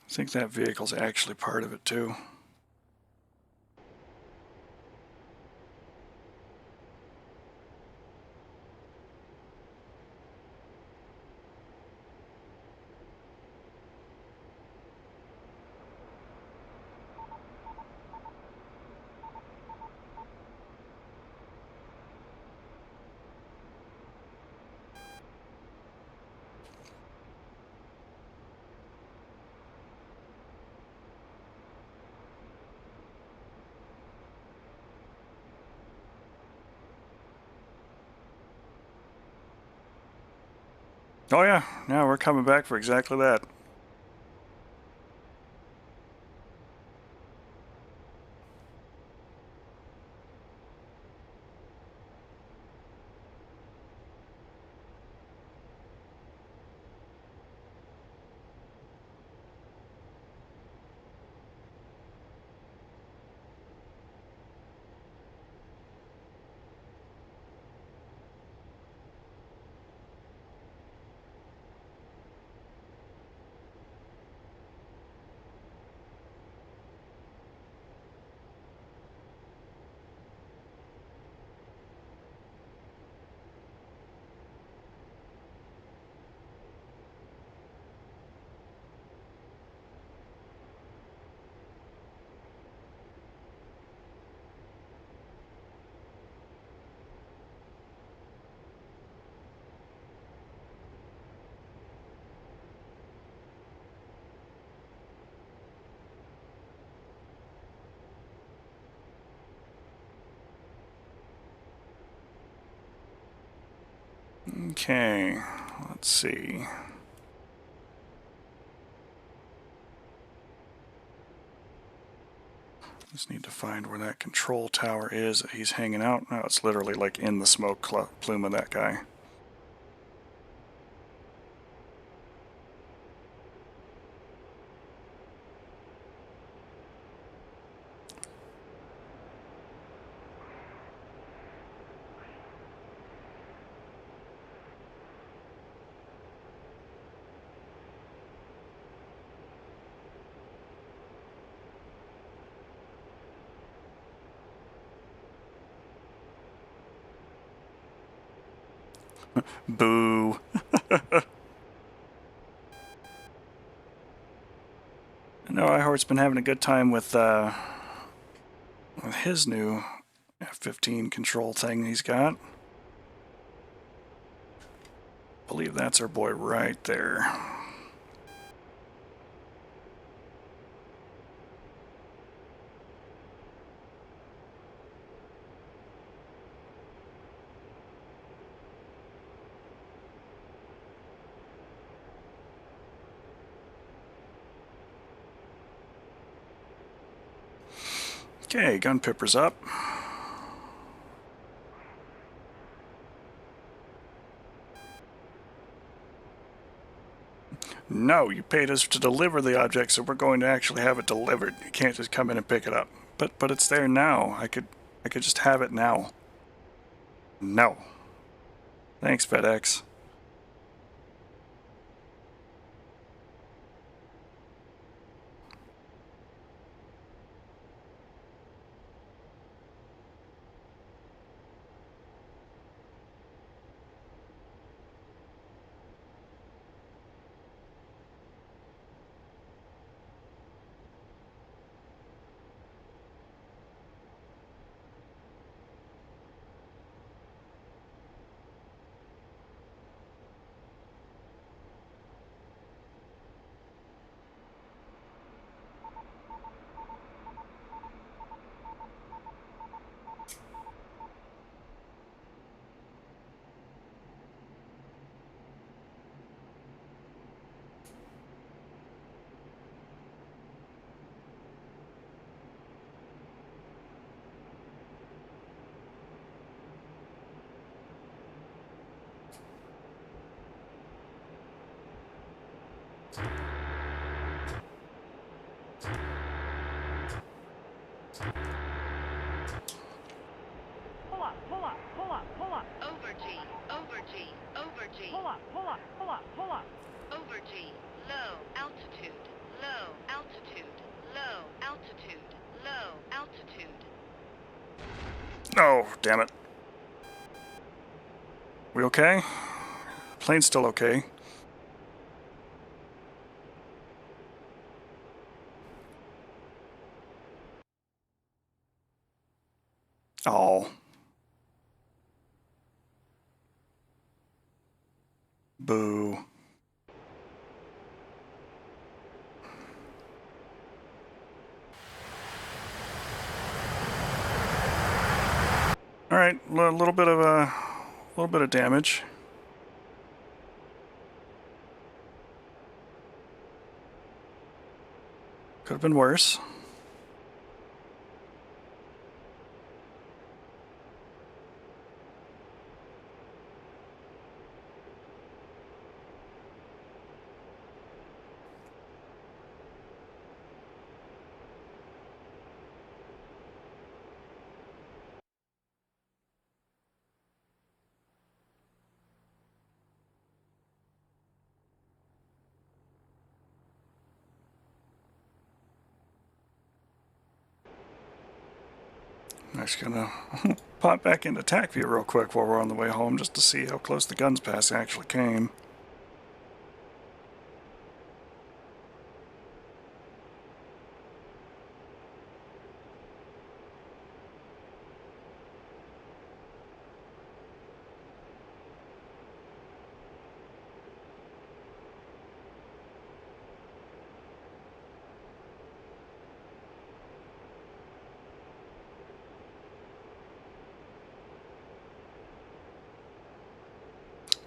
[SPEAKER 1] I think that vehicle's actually part of it too. Oh yeah, we're coming back for exactly that. Okay, let's see. Just need to find where that control tower is that he's hanging out. No, it's literally like in the smoke plume of that guy. Boo. No, iHeart's been having a good time with his new F-15 control thing he's got. I believe that's our boy right there. Okay, gun pipper's up. No, you paid us to deliver the object, so we're going to actually have it delivered. You can't just come in and pick it up. But it's there now. I could just have it now. No. Thanks, FedEx.
[SPEAKER 4] Pull up, pull up, pull up, pull up.
[SPEAKER 3] Over G, over G, over G.
[SPEAKER 4] Pull up, pull up, pull up, pull up.
[SPEAKER 3] Over G, low altitude, low altitude, low altitude, low altitude.
[SPEAKER 1] Oh, damn it. We okay? Plane's still okay. Oh. Boo. All right, a little bit of damage. Could have been worse. I'm actually gonna pop back into TAC view real quick while we're on the way home just to see how close the guns pass actually came.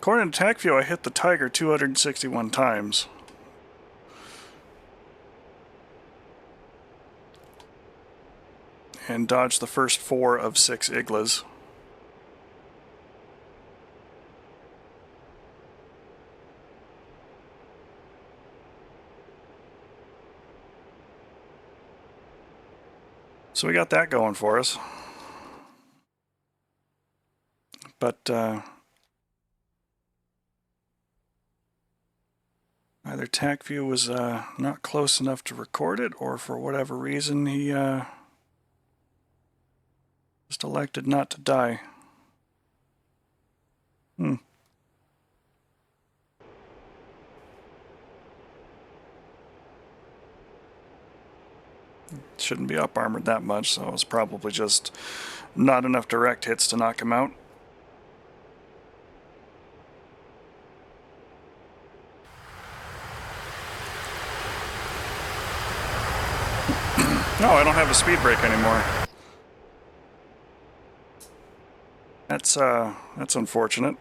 [SPEAKER 1] according to TACView, I hit the Tiger 261 times. And dodged the first 4 of 6 Iglas. So we got that going for us. But either TACView was not close enough to record it, or for whatever reason he just elected not to die. Shouldn't be up armored that much, so it was probably just not enough direct hits to knock him out. No, I don't have a speed brake anymore. That's unfortunate.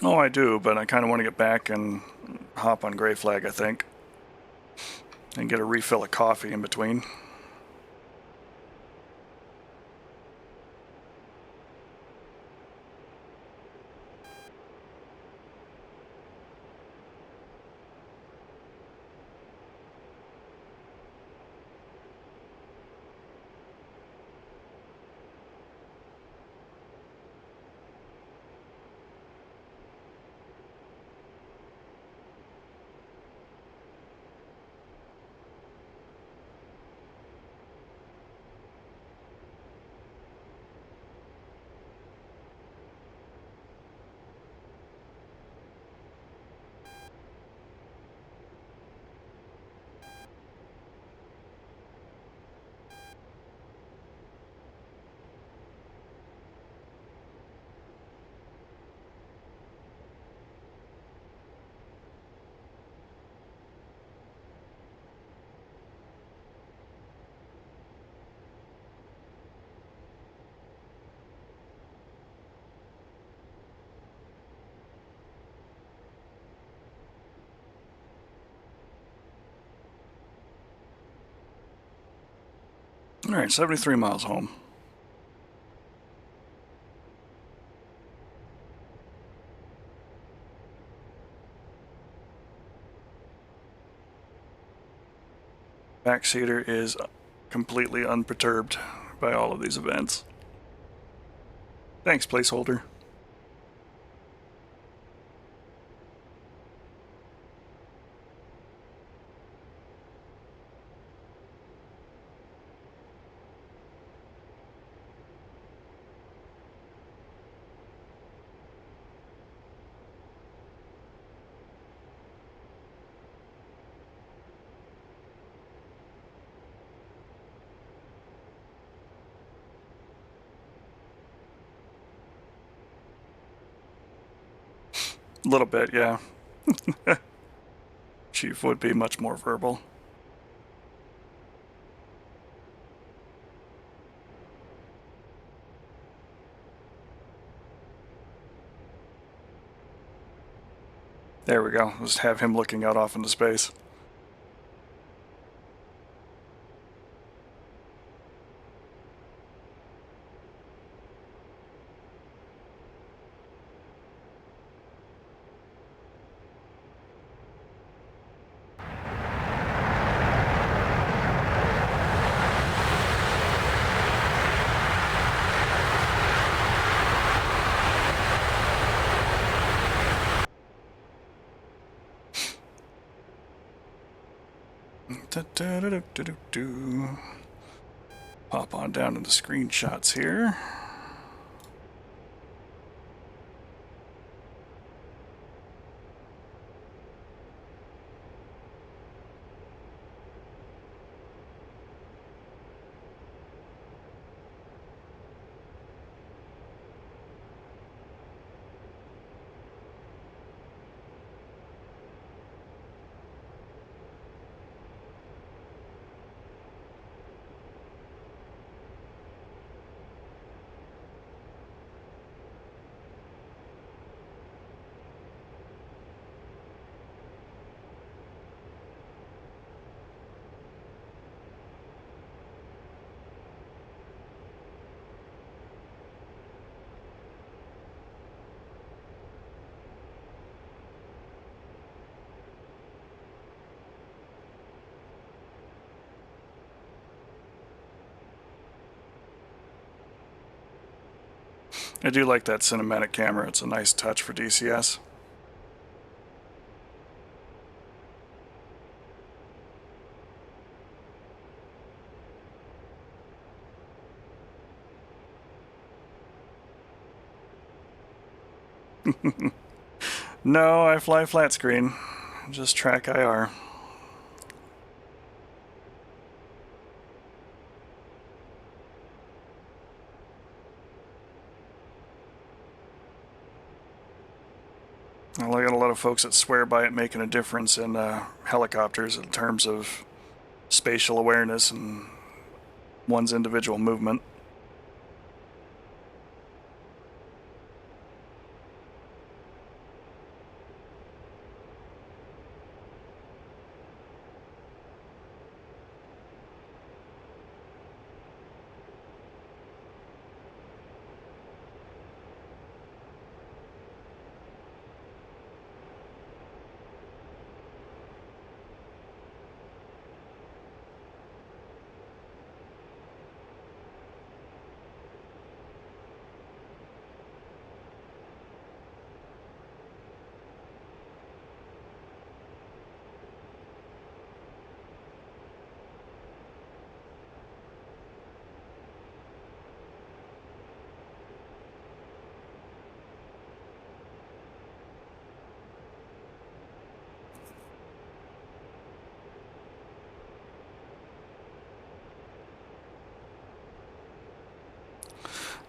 [SPEAKER 1] Oh, I do, but I kind of want to get back and hop on Gray Flag, I think. And get a refill of coffee in between. Alright, 73 miles home. Backseater is completely unperturbed by all of these events. Thanks, placeholder. A little bit, yeah. Chief would be much more verbal. There we go. Just have him looking out off into space. Pop on down to the screenshots here. I do like that cinematic camera. It's a nice touch for DCS. No, I fly flat screen. Just track IR. Well, I got a lot of folks that swear by it making a difference in helicopters in terms of spatial awareness and one's individual movement.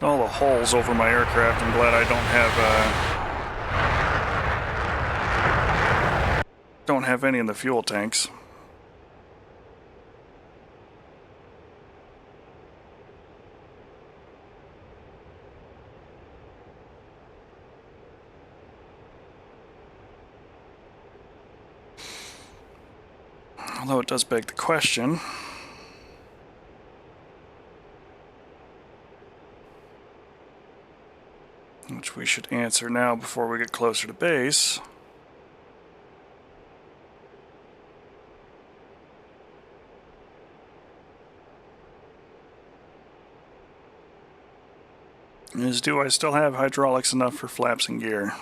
[SPEAKER 1] All the holes over my aircraft, I'm glad I don't have any in the fuel tanks. Although it does beg the question, which we should answer now before we get closer to base. Is, do I still have hydraulics enough for flaps and gear?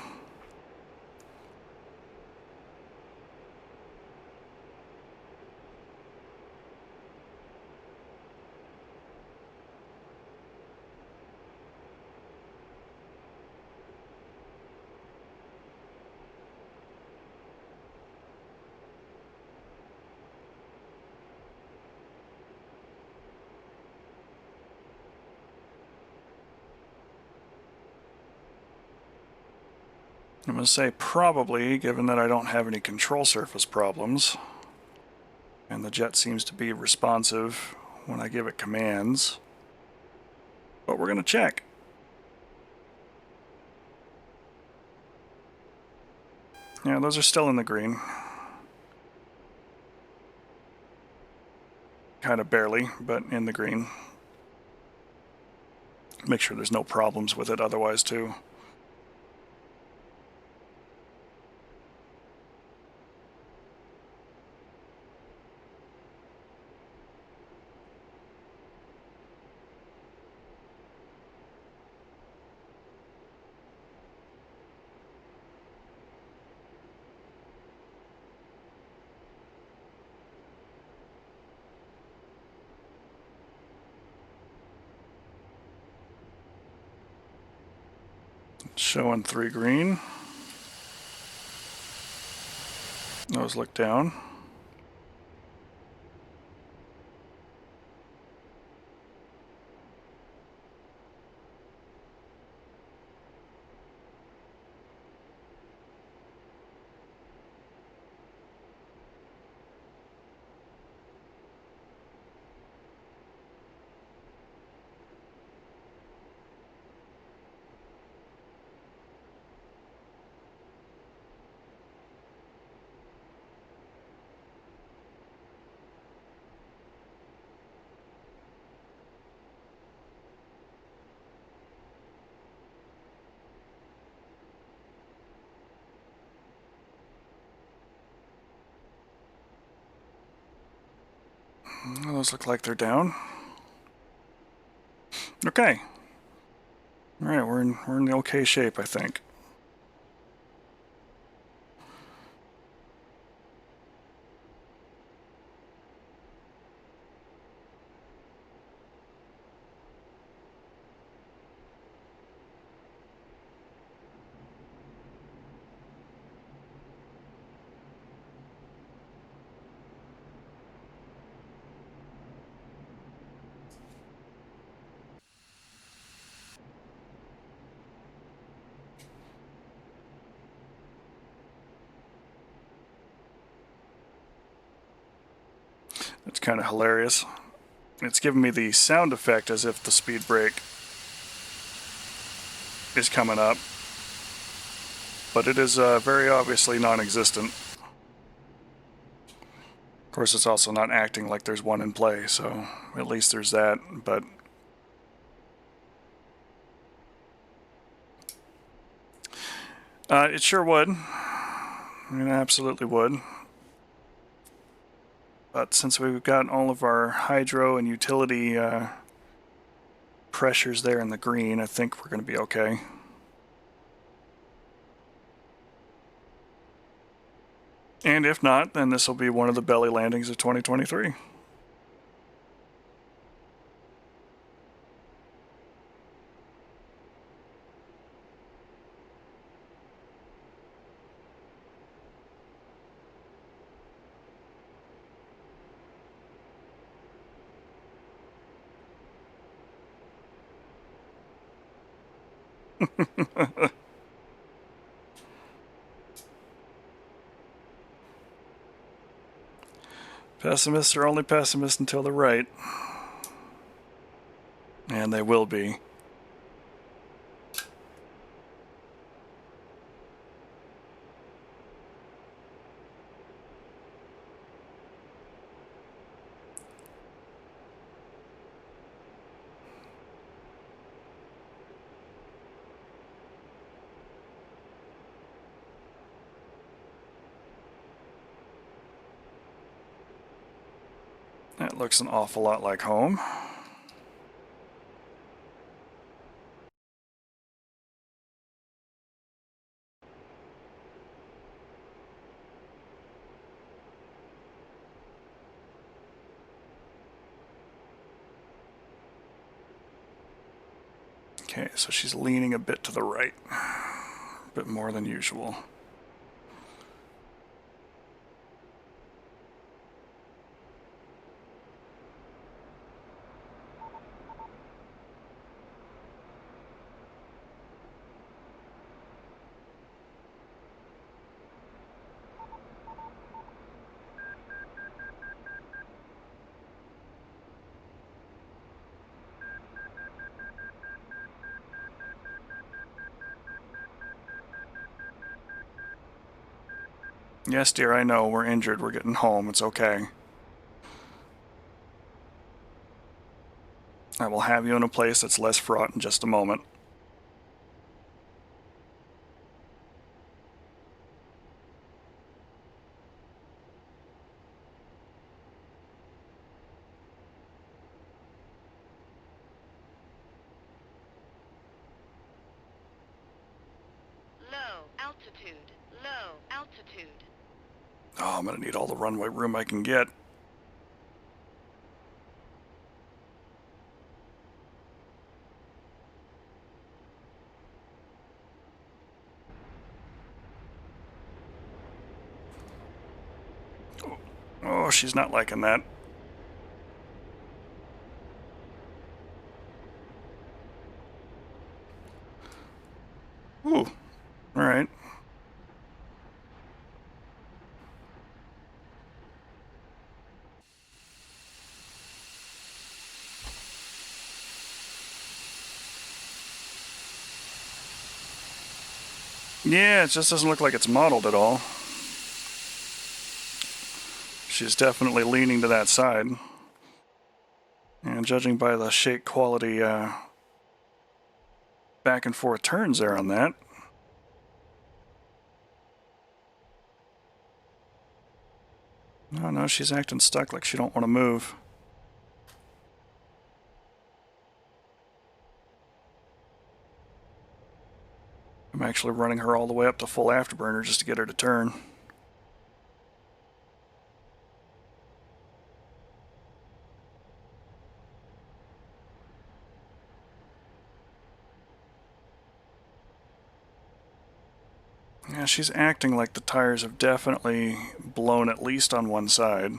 [SPEAKER 1] I'm going to say probably, given that I don't have any control surface problems, and the jet seems to be responsive when I give it commands. But we're going to check. Yeah, those are still in the green. Kind of barely, but in the green. Make sure there's no problems with it otherwise, too. Showing 3 green. Nose look down. Those look like they're down. Okay. All right, we're in the okay shape, I think. It's kind of hilarious. It's giving me the sound effect as if the speed brake is coming up, but it is very obviously non-existent. Of course, it's also not acting like there's one in play, so at least there's that, but it sure would. I mean, it absolutely would. But since we've got all of our hydro and utility pressures there in the green, I think we're going to be okay. And if not, then this will be one of the belly landings of 2023. Pessimists are only pessimists until they're right. And they will be. That looks an awful lot like home. Okay, so she's leaning a bit to the right. A bit more than usual. Yes, dear, I know. We're injured. We're getting home. It's okay. I will have you in a place that's less fraught in just a moment.
[SPEAKER 3] Low altitude. Low altitude.
[SPEAKER 1] Oh, I'm going to need all the runway room I can get. Oh, she's not liking that. Ooh, all right. Yeah, it just doesn't look like it's modeled at all. She's definitely leaning to that side. And judging by the shake quality back and forth turns there on that. No, she's acting stuck like she don't want to move. I'm actually running her all the way up to full afterburner just to get her to turn. Yeah, she's acting like the tires have definitely blown at least on one side.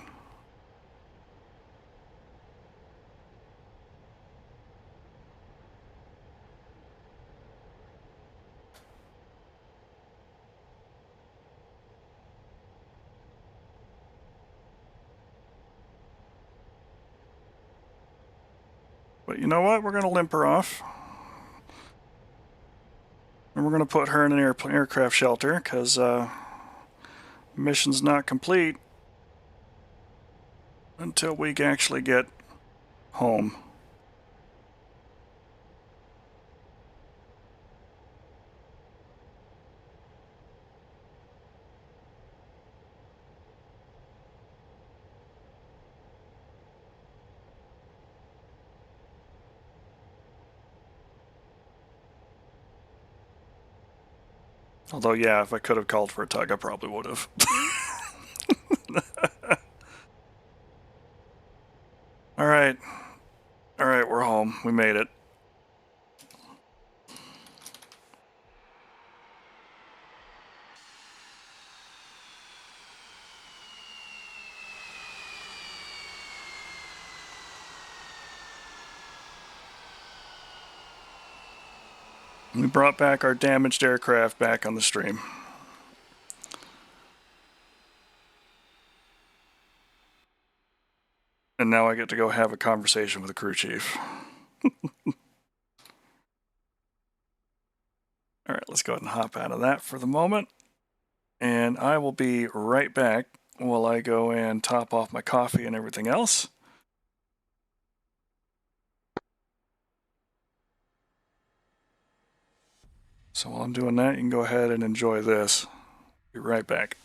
[SPEAKER 1] But you know what? We're going to limp her off. And we're going to put her in an aircraft shelter because mission's not complete until we actually get home. Although, yeah, if I could have called for a tug, I probably would have. All right. All right, we're home. We made it. We brought back our damaged aircraft back on the stream. And now I get to go have a conversation with the crew chief. All right, let's go ahead and hop out of that for the moment. And I will be right back while I go and top off my coffee and everything else. So while I'm doing that, you can go ahead and enjoy this. Be right back.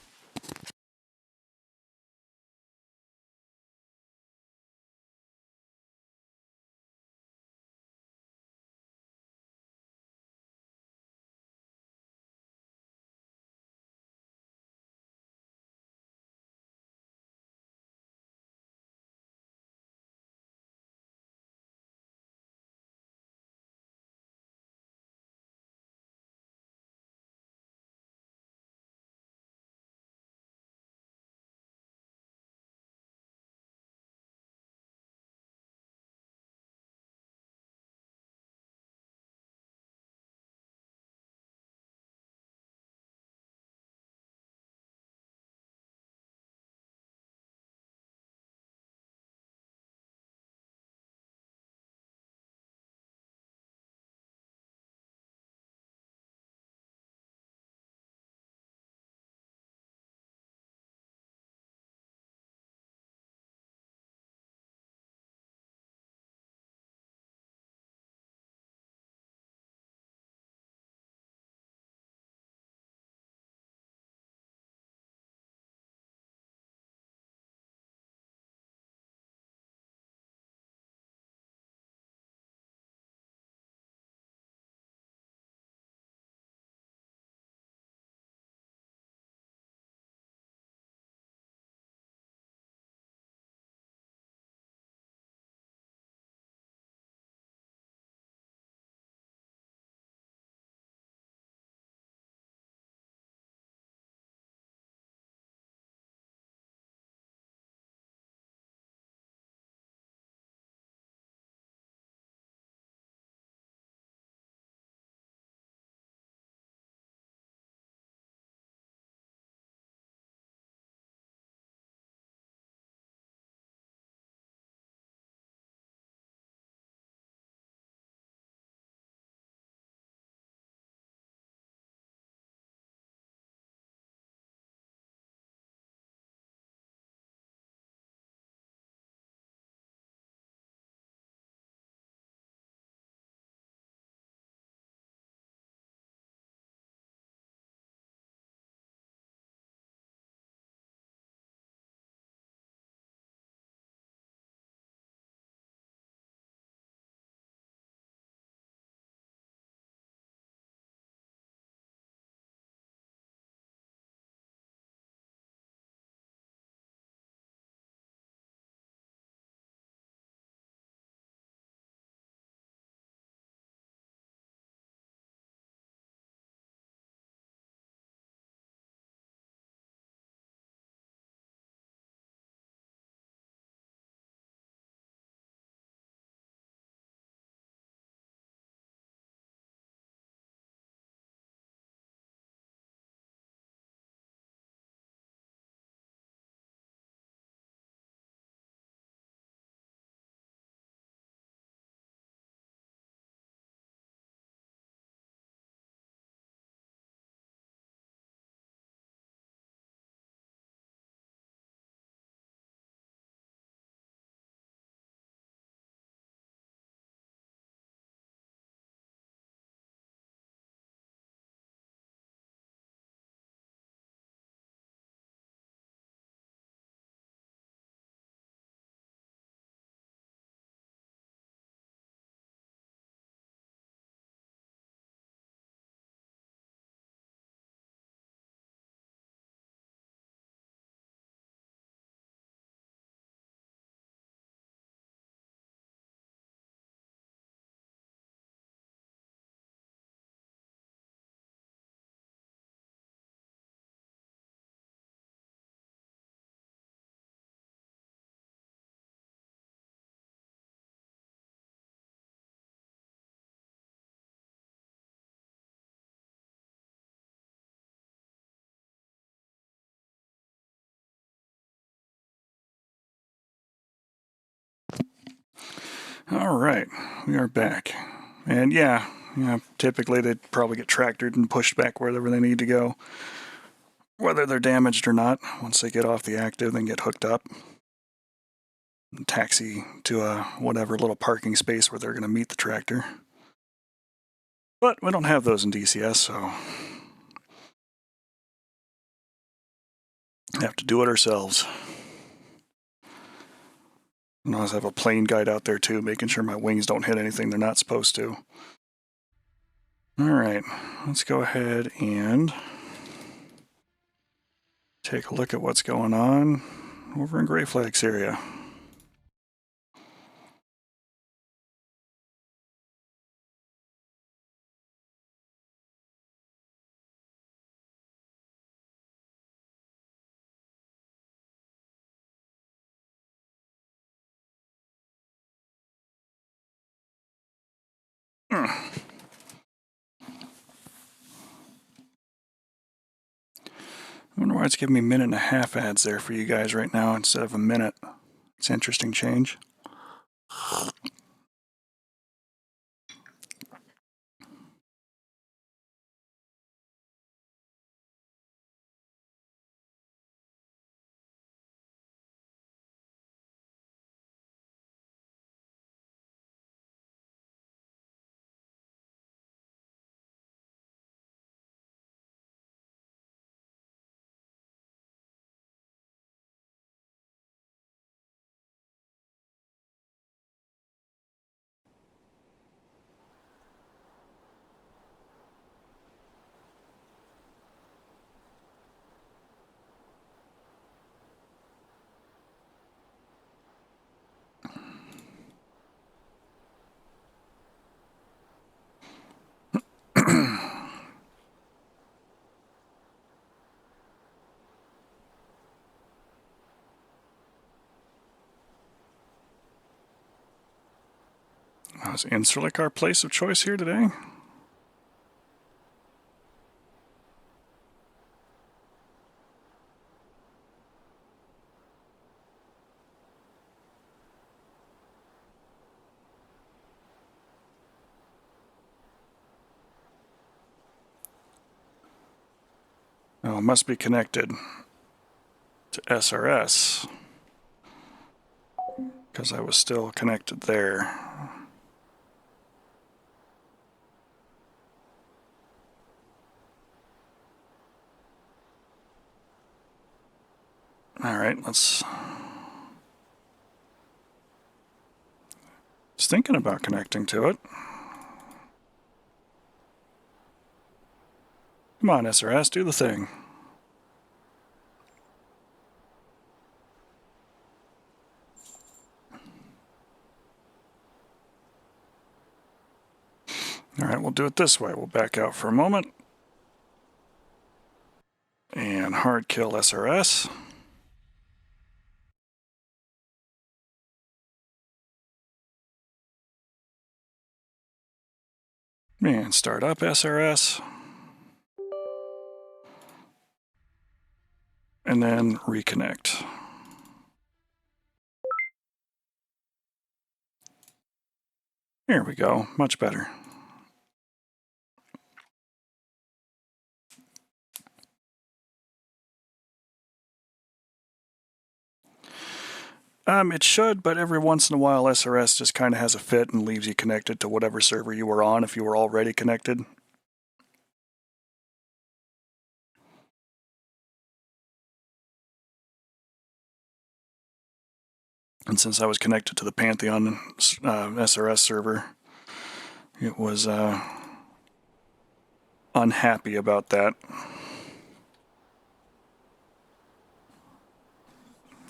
[SPEAKER 1] All right, we are back. And yeah, typically they'd probably get tractored and pushed back wherever they need to go. Whether they're damaged or not, once they get off the active, then get hooked up. And taxi to a whatever little parking space where they're going to meet the tractor. But we don't have those in DCS, so have to do it ourselves. And I always have a plane guide out there too, making sure my wings don't hit anything they're not supposed to. Alright, let's go ahead and take a look at what's going on over in Gray Flags area. I wonder why it's giving me 1.5 minute ads there for you guys right now instead of a minute. It's an interesting change. Is Incirlik our place of choice here today? Oh, it must be connected to SRS because I was still connected there. All right, let's. Just thinking about connecting to it. Come on, SRS, do the thing. All right, we'll do it this way. We'll back out for a moment. And hard kill SRS. And start up SRS. And then reconnect. Here we go, much better. It should, but every once in a while SRS just kind of has a fit and leaves you connected to whatever server you were on if you were already connected. And since I was connected to the Pantheon SRS server, it was unhappy about that.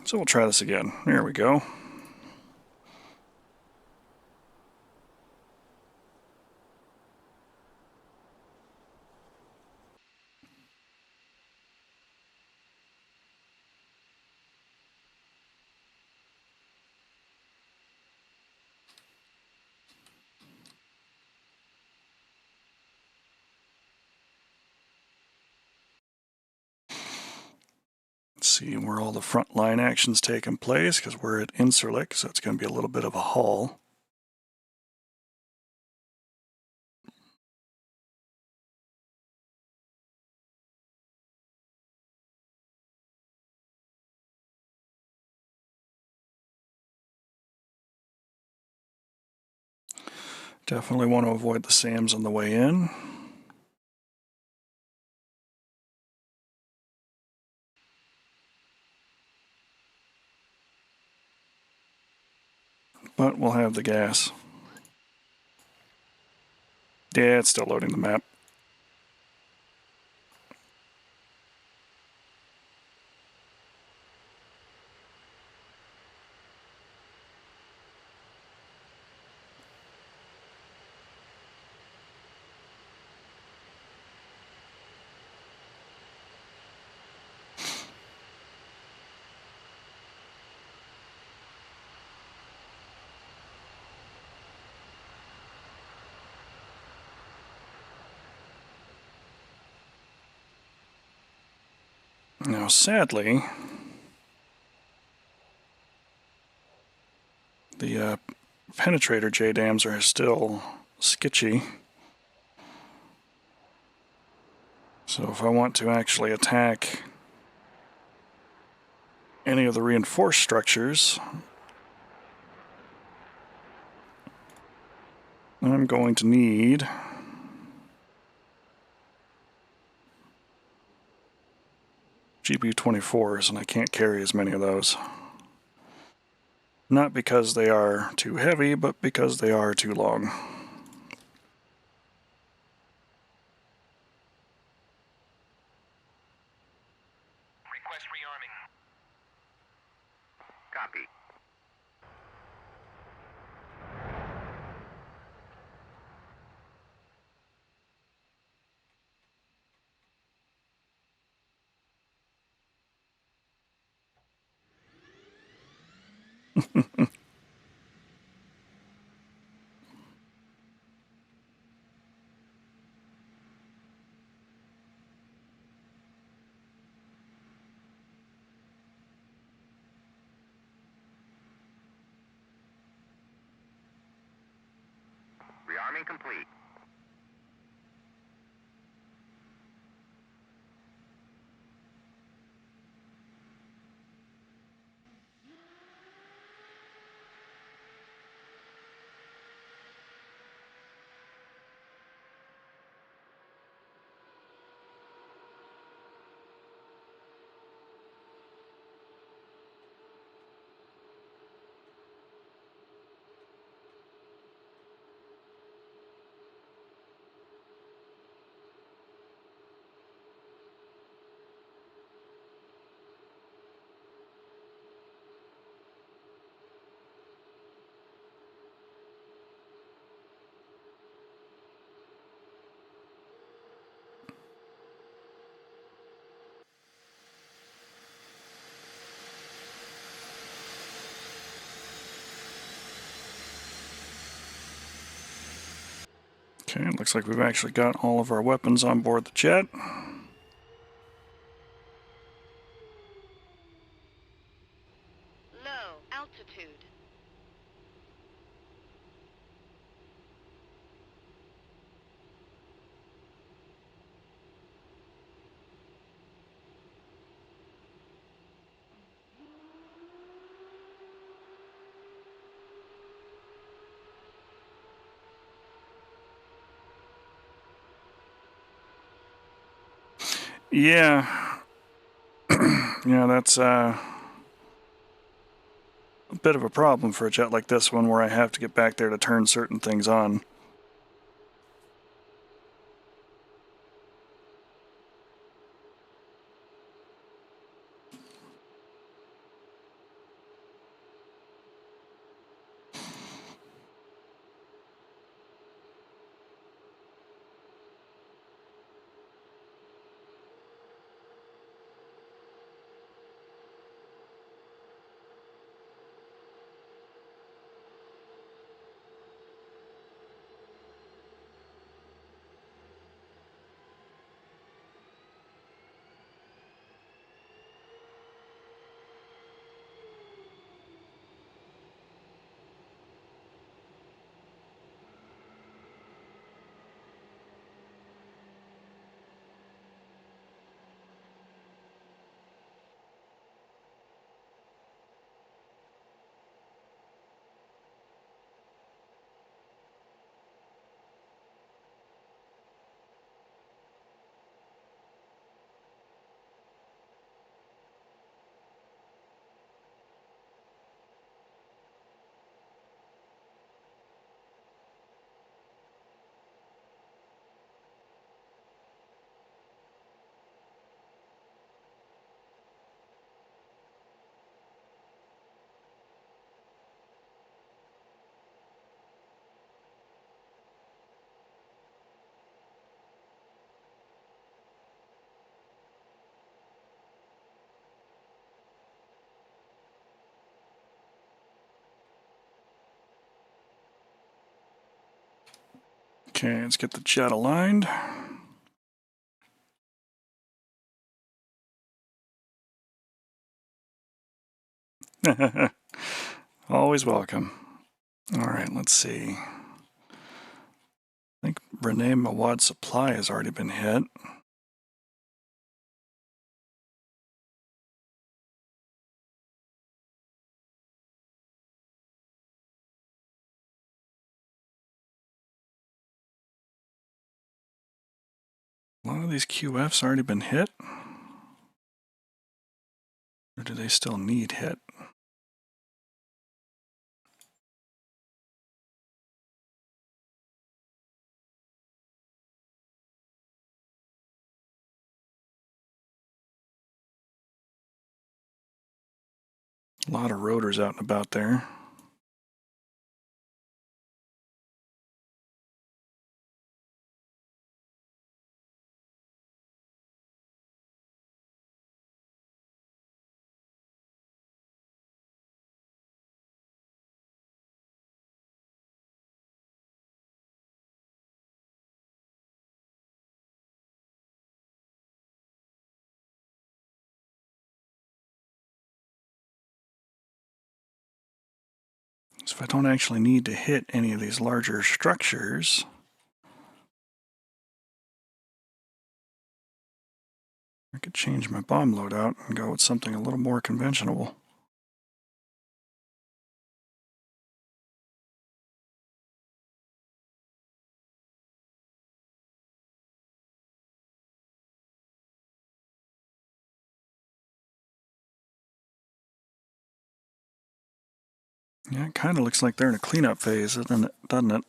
[SPEAKER 1] So we'll try this again. There we go. Let's see where all the frontline action's taking place because we're at Incirlik, so it's going to be a little bit of a haul. Definitely want to avoid the SAMs on the way in. But we'll have the gas. Yeah, it's still loading the map. Now, sadly, the penetrator JDAMs are still sketchy. So if I want to actually attack any of the reinforced structures, I'm going to need GPU 24s, and I can't carry as many of those. Not because they are too heavy, but because they are too long.
[SPEAKER 2] Request rearming. Copy. Rearming complete.
[SPEAKER 1] Okay, it looks like we've actually got all of our weapons on board the jet.
[SPEAKER 3] Low altitude.
[SPEAKER 1] Yeah. Yeah, that's a bit of a problem for a jet like this one where I have to get back there to turn certain things on. Okay, let's get the jet aligned. Always welcome. All right, let's see. I think Renee Mawad Supply has already been hit. A lot of these QFs already been hit. Or do they still need hit? A lot of rotors out and about there. So if I don't actually need to hit any of these larger structures, I could change my bomb loadout and go with something a little more conventional. Yeah, it kind of looks like they're in a cleanup phase, doesn't it?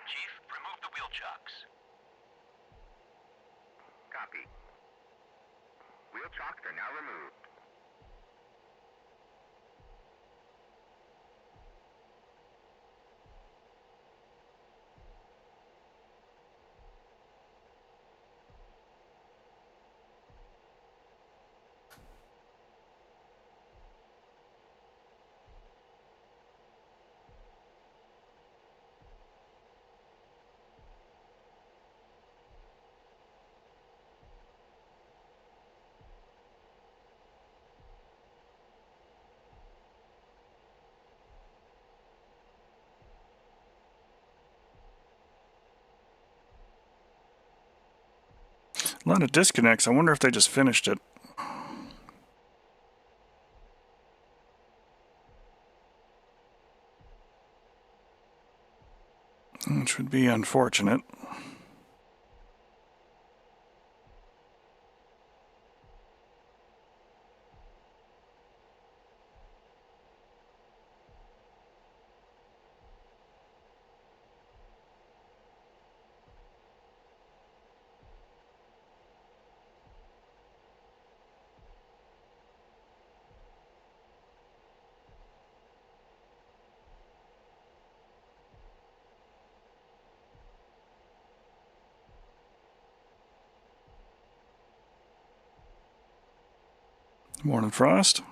[SPEAKER 2] Chief, remove the wheel chocks. Copy. Wheel chocks are now removed.
[SPEAKER 1] A lot of disconnects. I wonder if they just finished it. Which would be unfortunate. Morning, Frost.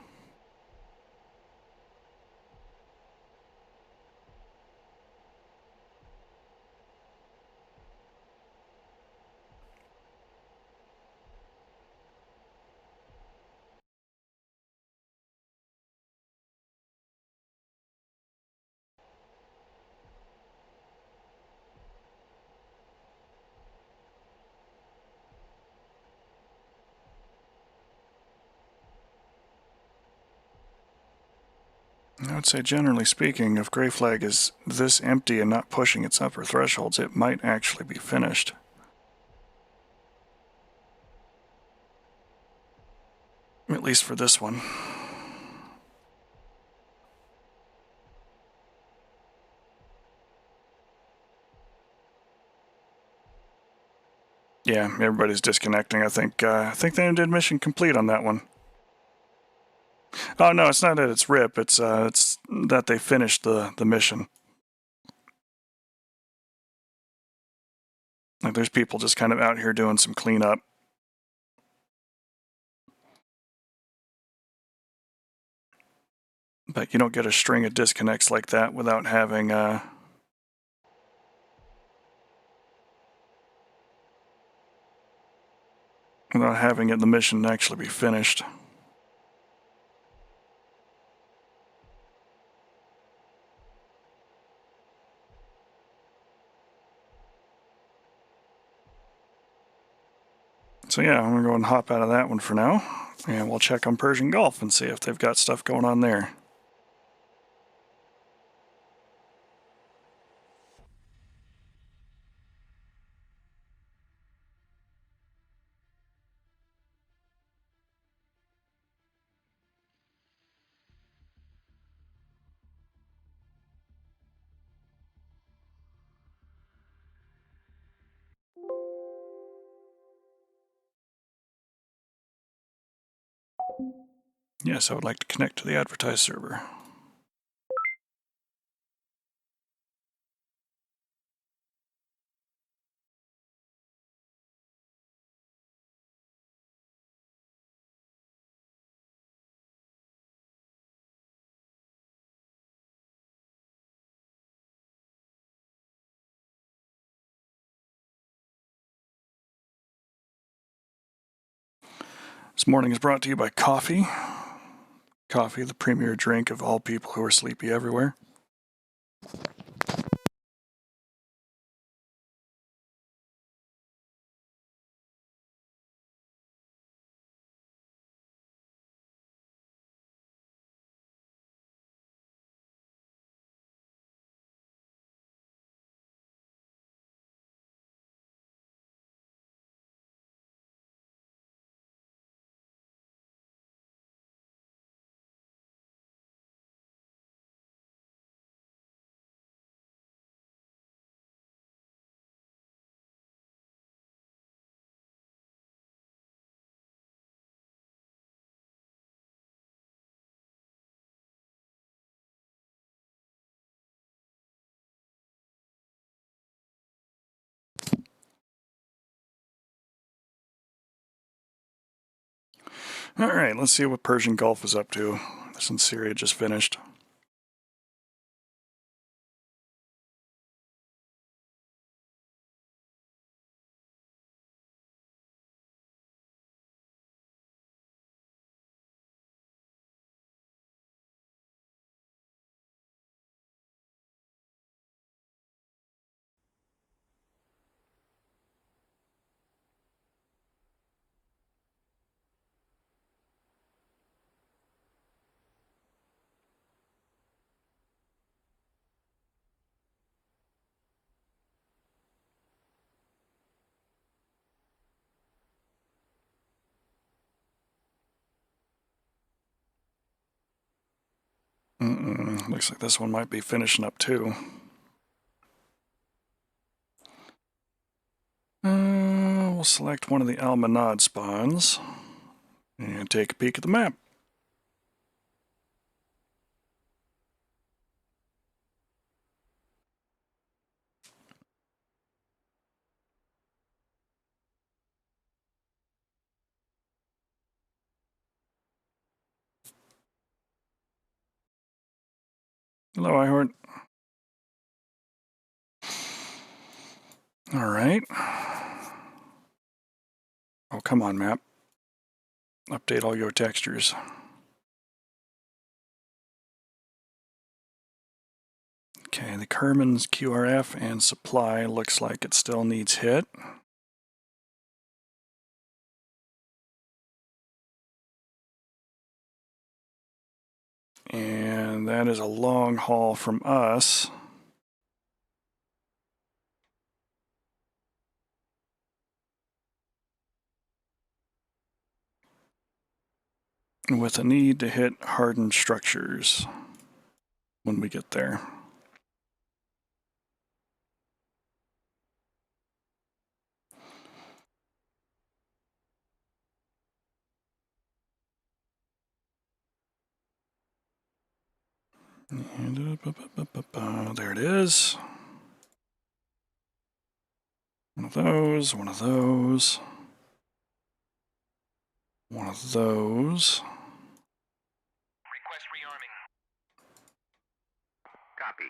[SPEAKER 1] I would say, generally speaking, if gray flag is this empty and not pushing its upper thresholds, it might actually be finished. At least for this one. Yeah, everybody's disconnecting. I think they did mission complete on that one. Oh no, it's not that it's RIP. It's that they finished the mission. Like there's people just kind of out here doing some cleanup. But you don't get a string of disconnects like that without having the mission actually be finished. So yeah, I'm gonna go and hop out of that one for now, and we'll check on Persian Gulf and see if they've got stuff going on there. Yes, I would like to connect to the advertise server. This morning is brought to you by coffee. Coffee, the premier drink of all people who are sleepy everywhere. Alright, let's see what Persian Gulf is up to since Syria just finished. Looks like this one might be finishing up too. We'll select one of the Almanad spawns and take a peek at the map. Hello, iHort. Alright. Oh, come on, map. Update all your textures. Okay, the Kerman's QRF and supply looks like it still needs hit. And And that is a long haul from us. With a need to hit hardened structures when we get there. There it is. One of those, one of those, one of those.
[SPEAKER 2] Request rearming. Copy.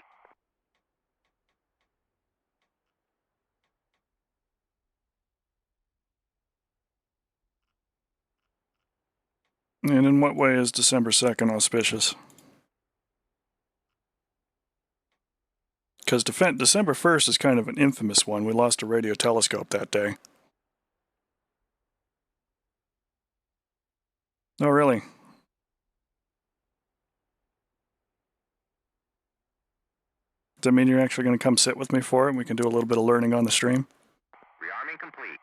[SPEAKER 1] And in what way is December 2nd auspicious? Because December 1st is kind of an infamous one. We lost a radio telescope that day. Oh, really? Does that mean you're actually going to come sit with me for it and we can do a little bit of learning on the stream?
[SPEAKER 2] Rearming complete.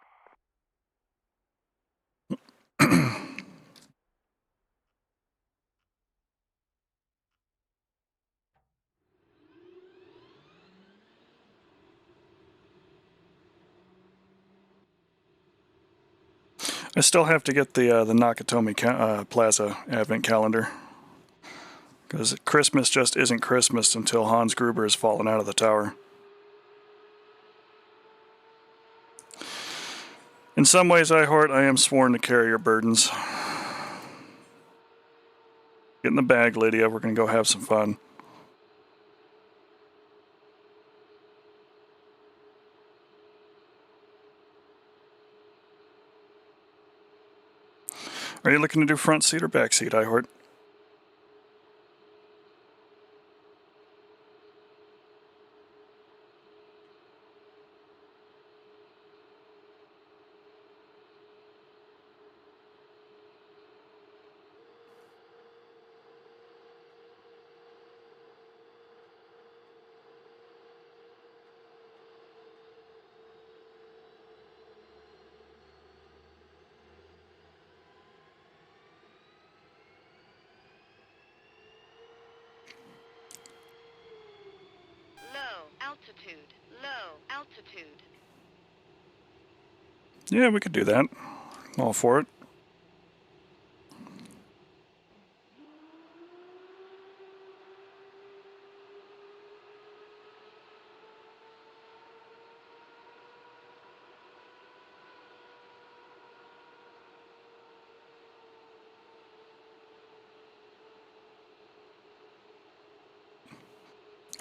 [SPEAKER 1] I still have to get the Nakatomi Plaza Advent calendar. Because Christmas just isn't Christmas until Hans Gruber has fallen out of the tower. In some ways, I am sworn to carry your burdens. Get in the bag, Lydia. We're going to go have some fun. Are you looking to do front seat or back seat, Ihort?
[SPEAKER 3] Low altitude. Low altitude.
[SPEAKER 1] Yeah, we could do that. All for it.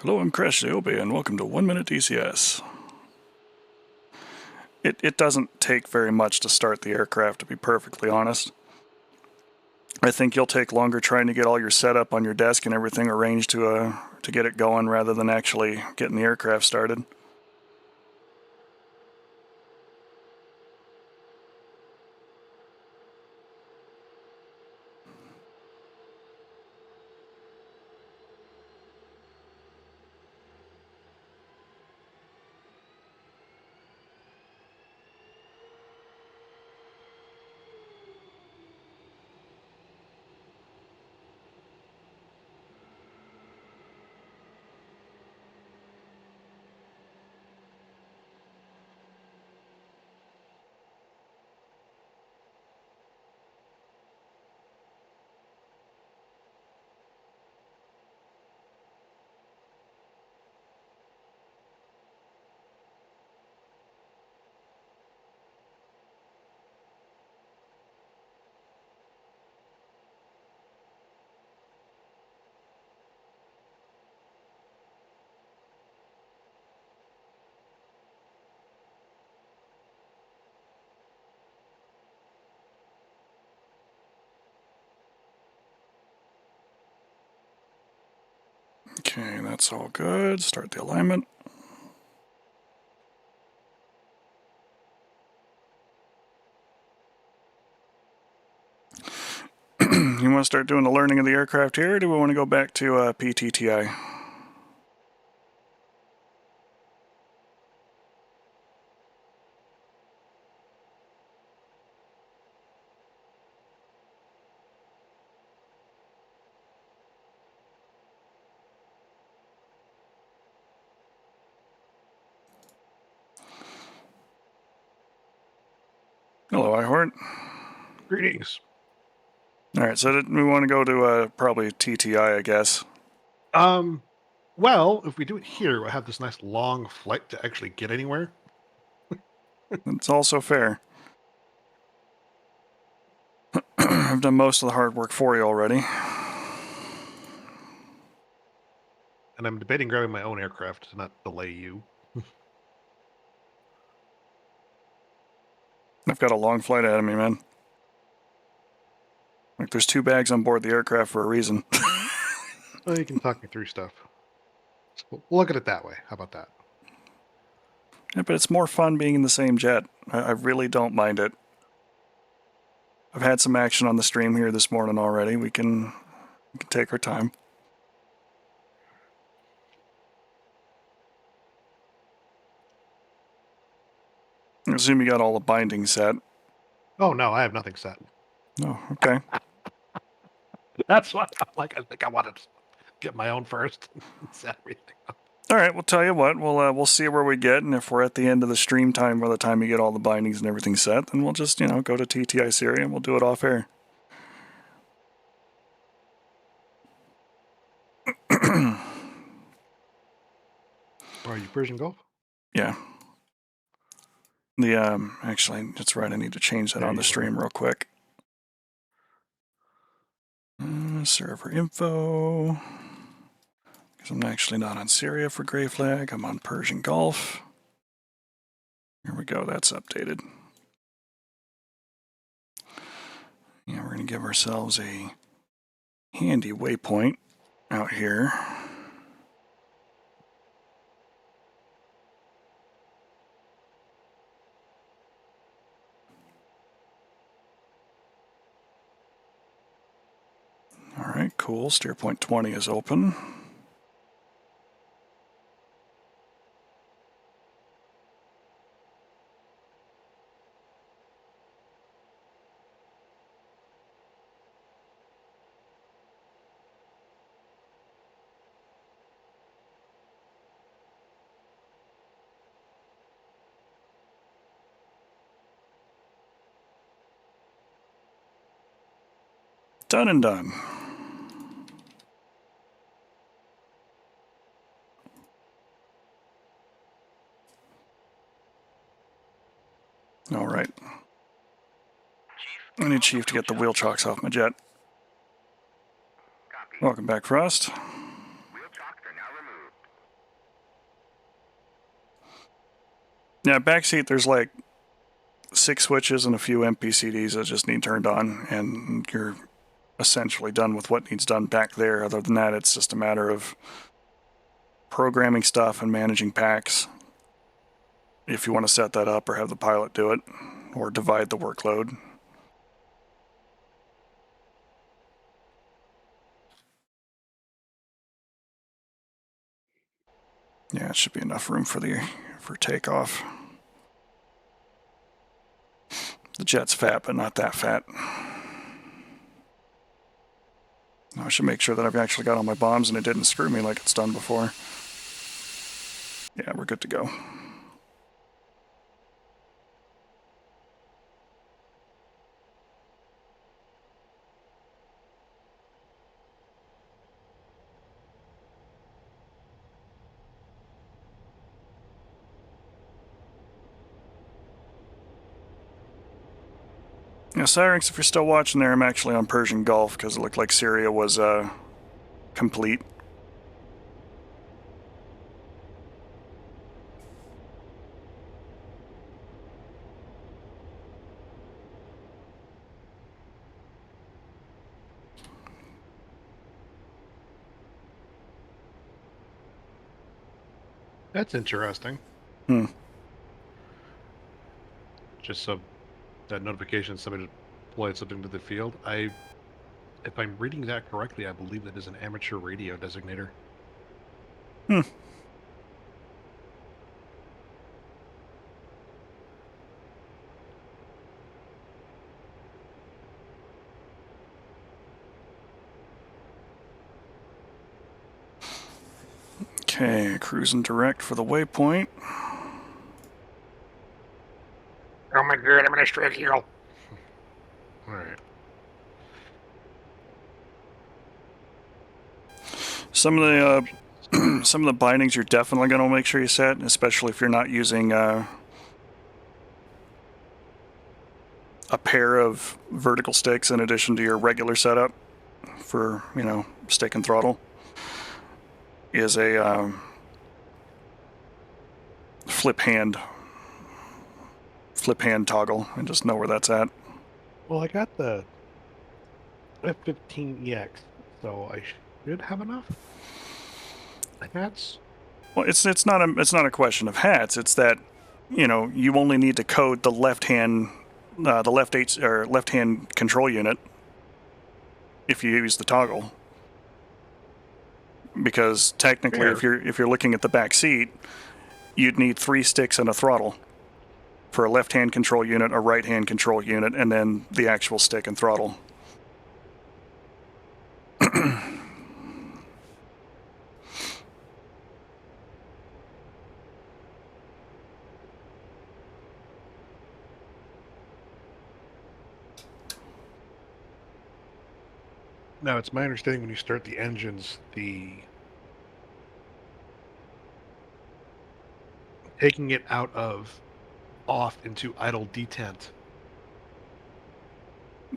[SPEAKER 1] Hello, I'm Crash Zeobe, and welcome to 1 Minute DCS. It doesn't take very much to start the aircraft, to be perfectly honest. I think you'll take longer trying to get all your setup on your desk and everything arranged to get it going rather than actually getting the aircraft started. Okay, that's all good. Start the alignment. You want to start doing the learning of the aircraft here, or do we want to go back to PTTI? Hello, iHort.
[SPEAKER 5] Greetings.
[SPEAKER 1] All right, so we want to go to probably TTI, I guess.
[SPEAKER 5] Well, if we do it here, we'll have this nice long flight to actually get anywhere.
[SPEAKER 1] It's also fair. I've done most of the hard work for you already.
[SPEAKER 5] And I'm debating grabbing my own aircraft to not delay you.
[SPEAKER 1] I've got a long flight ahead of me, man. Like, there's 2 bags on board the aircraft for a reason.
[SPEAKER 5] Well, you can talk me through stuff. So we'll look at it that way. How about that?
[SPEAKER 1] Yeah, but it's more fun being in the same jet. I really don't mind it. I've had some action on the stream here this morning already. We can take our time. I assume you got all the bindings set.
[SPEAKER 5] Oh, no, I have nothing set.
[SPEAKER 1] Oh, okay.
[SPEAKER 5] That's what I'm like. I think I wanted to get my own first and set everything up.
[SPEAKER 1] All right, we'll tell you what. We'll see where we get, and if we're at the end of the stream time by the time you get all the bindings and everything set, then we'll just, go to TTI Syria and we'll do it off air.
[SPEAKER 5] Are you Persian Gulf?
[SPEAKER 1] Yeah. Actually, that's right. I need to change that
[SPEAKER 5] There
[SPEAKER 1] on the
[SPEAKER 5] you
[SPEAKER 1] stream real quick. Server info. Because I'm actually not on Syria for Gray Flag. I'm on Persian Gulf. Here we go. That's updated. Yeah, we're going to give ourselves a handy waypoint out here. All right, cool. Steer point 20 is open. Done and done. All right. I need Chief to get the wheel chocks off my jet.
[SPEAKER 2] Copy.
[SPEAKER 1] Welcome back, Frost.
[SPEAKER 2] Wheel chocks are now removed.
[SPEAKER 1] Yeah, backseat, there's like 6 switches and a few MPCDs that just need turned on, and you're essentially done with what needs done back there. Other than that, it's just a matter of programming stuff and managing packs. If you want to set that up or have the pilot do it, or divide the workload. Yeah, it should be enough room for takeoff. The jet's fat, but not that fat. I should make sure that I've actually got all my bombs and it didn't screw me like it's done before. Yeah, we're good to go. Yeah, Syrinx, if you're still watching there, I'm actually on Persian Gulf because it looked like Syria was complete.
[SPEAKER 5] That's interesting.
[SPEAKER 1] Hmm.
[SPEAKER 5] Just so that notification somebody deployed something to the field. I if I'm reading that correctly, I believe that is an amateur radio designator.
[SPEAKER 1] Hmm. Okay, cruising direct for the waypoint.
[SPEAKER 2] Oh my god, I'm gonna strike you.
[SPEAKER 5] All right.
[SPEAKER 1] Some of the some of the bindings you're definitely going to make sure you set, especially if you're not using a pair of vertical sticks in addition to your regular setup for, you know, stick and throttle, is a flip hand toggle, and just know where that's at.
[SPEAKER 5] Well, I got the F-15EX, so I should have enough hats.
[SPEAKER 1] Well, it's not a question of hats. It's that, you know, you only need to code the left hand control unit if you use the toggle, because technically,
[SPEAKER 5] Fair.
[SPEAKER 1] if you're looking at the back seat, you'd need 3 sticks and a throttle for a left hand control unit, a right hand control unit, and then the actual stick and throttle.
[SPEAKER 5] Now, it's my understanding when you start the engines, the taking it out of off into idle detent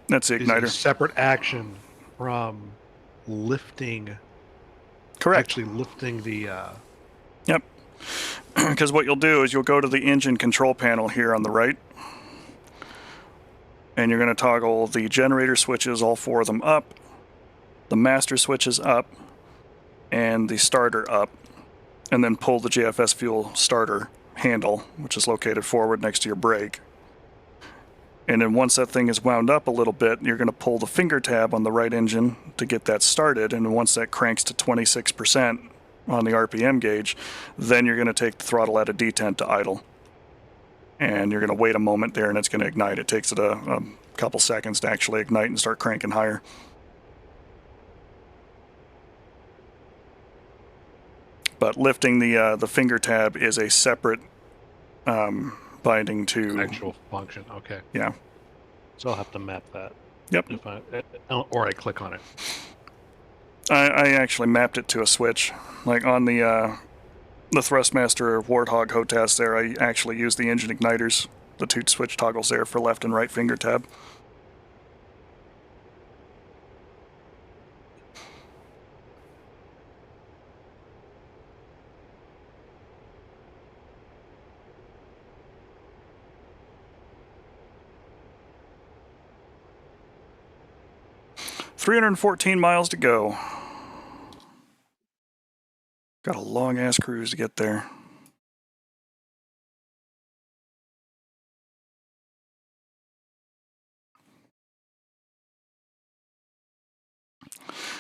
[SPEAKER 1] That's the
[SPEAKER 5] is a
[SPEAKER 1] igniter.
[SPEAKER 5] separate action from lifting.
[SPEAKER 1] Correct.
[SPEAKER 5] Actually lifting the.
[SPEAKER 1] Yep. Because what you'll do is you'll go to the engine control panel here on the right, and you're going to toggle the generator switches, all 4 of them up, the master switches up, and the starter up, and then pull the JFS fuel starter handle, which is located forward next to your brake. And then once that thing is wound up a little bit, you're going to pull the finger tab on the right engine to get that started, and once that cranks to 26% on the RPM gauge, then you're going to take the throttle out of detent to idle. And you're going to wait a moment there, and it's going to ignite. It takes it a couple seconds to actually ignite and start cranking higher. But lifting the finger tab is a separate binding to
[SPEAKER 5] actual function. Okay.
[SPEAKER 1] Yeah.
[SPEAKER 5] So I'll have to map that.
[SPEAKER 1] Yep.
[SPEAKER 5] If or I click on it.
[SPEAKER 1] I actually mapped it to a switch, like on the Thrustmaster Warthog HOTAS there. I actually used the engine igniters, the 2 switch toggles there for left and right finger tab. $314 miles to go. Got a long ass cruise to get there.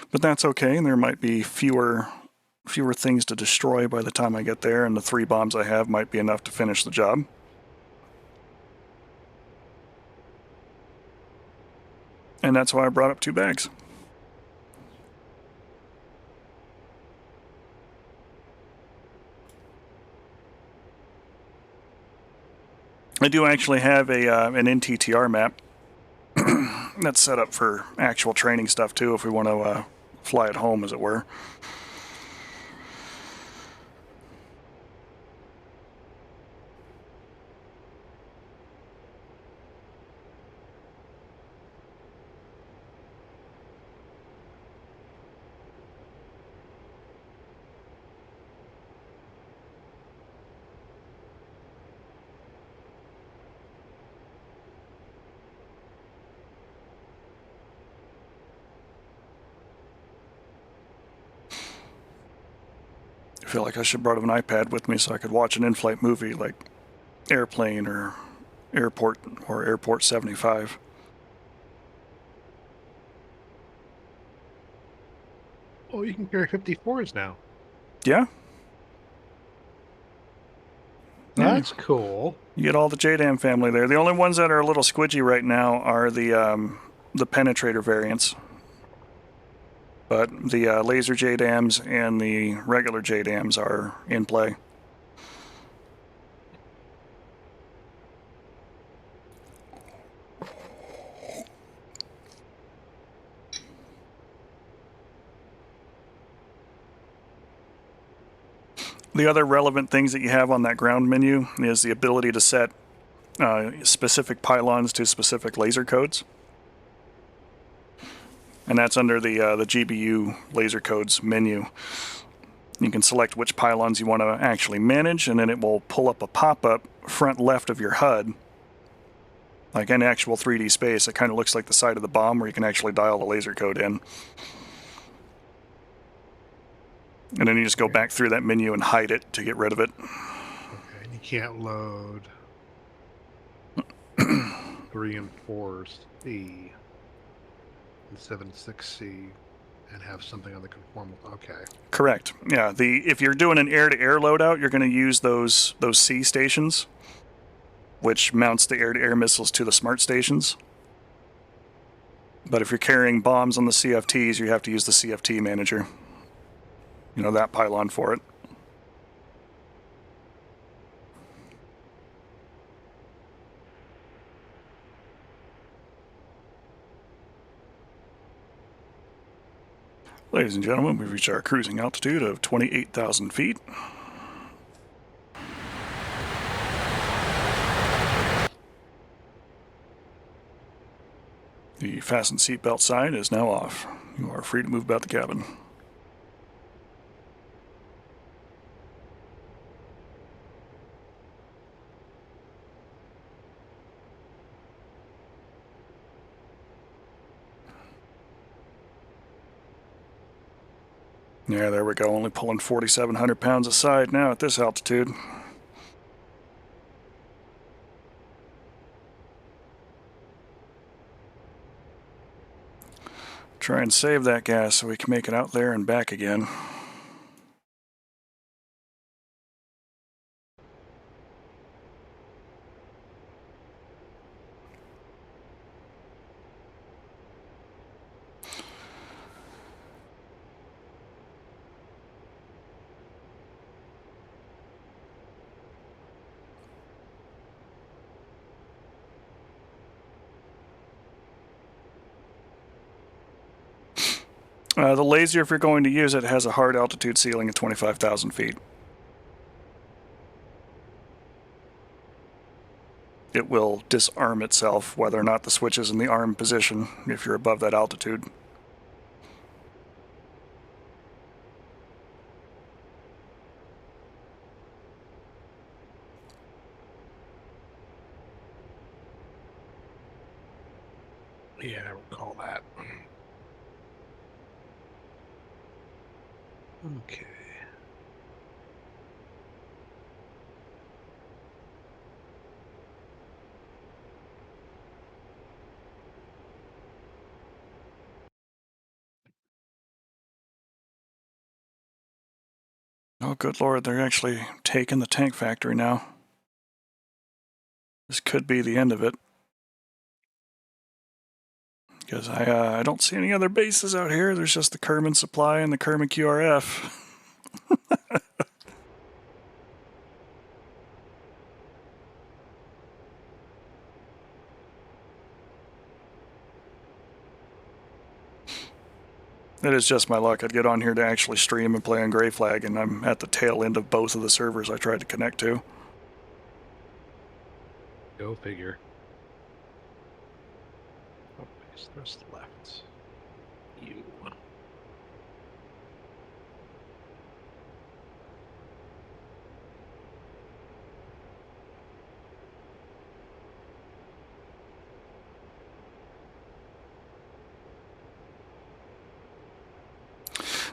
[SPEAKER 1] But that's okay. There might be fewer things to destroy by the time I get there, and the 3 bombs I have might be enough to finish the job. And that's why I brought up 2 bags. I do actually have an NTTR map that's set up for actual training stuff too, if we want to fly it home, as it were. I feel like I should have brought an iPad with me so I could watch an in-flight movie like Airplane or Airport 75.
[SPEAKER 5] Oh, you can carry 54s now.
[SPEAKER 1] Yeah. Yeah.
[SPEAKER 5] That's cool.
[SPEAKER 1] You get all the JDAM family there. The only ones that are a little squidgy right now are the penetrator variants. But the laser JDAMs and the regular JDAMs are in play. The other relevant things that you have on that ground menu is the ability to set specific pylons to specific laser codes. And that's under the GBU laser codes menu. You can select which pylons you want to actually manage, and then it will pull up a pop-up front left of your HUD. Like in actual 3D space, it kind of looks like the side of the bomb where you can actually dial a laser code in. And then you just go back through that menu and hide it to get rid of it.
[SPEAKER 5] Okay, and you can't load 3 and 4C and 7.6C and have something on the conformal. Okay.
[SPEAKER 1] Correct. Yeah. If you're doing an air-to-air loadout, you're going to use those C stations, which mounts the air-to-air missiles to the smart stations. But if you're carrying bombs on the CFTs, you have to use the CFT manager. You know, that pylon for it. Ladies and gentlemen, we've reached our cruising altitude of 28,000 feet. The fasten seatbelt sign is now off. You are free to move about the cabin. Yeah, there we go. Only pulling 4,700 pounds aside now at this altitude. Try and save that gas so we can make it out there and back again. The laser, if you're going to use it, has a hard altitude ceiling of 25,000 feet. It will disarm itself whether or not the switch is in the arm position if you're above that altitude.
[SPEAKER 5] Yeah, I recall that. Okay.
[SPEAKER 1] Oh, good lord, they're actually taking the tank factory now. This could be the end of it. Because I don't see any other bases out here. There's just the Kerman Supply and the Kerman QRF. It is just my luck. I'd get on here to actually stream and play on Gray Flag, and I'm at the tail end of both of the servers I tried to connect to.
[SPEAKER 5] Go figure. Oh, base thrust left. You.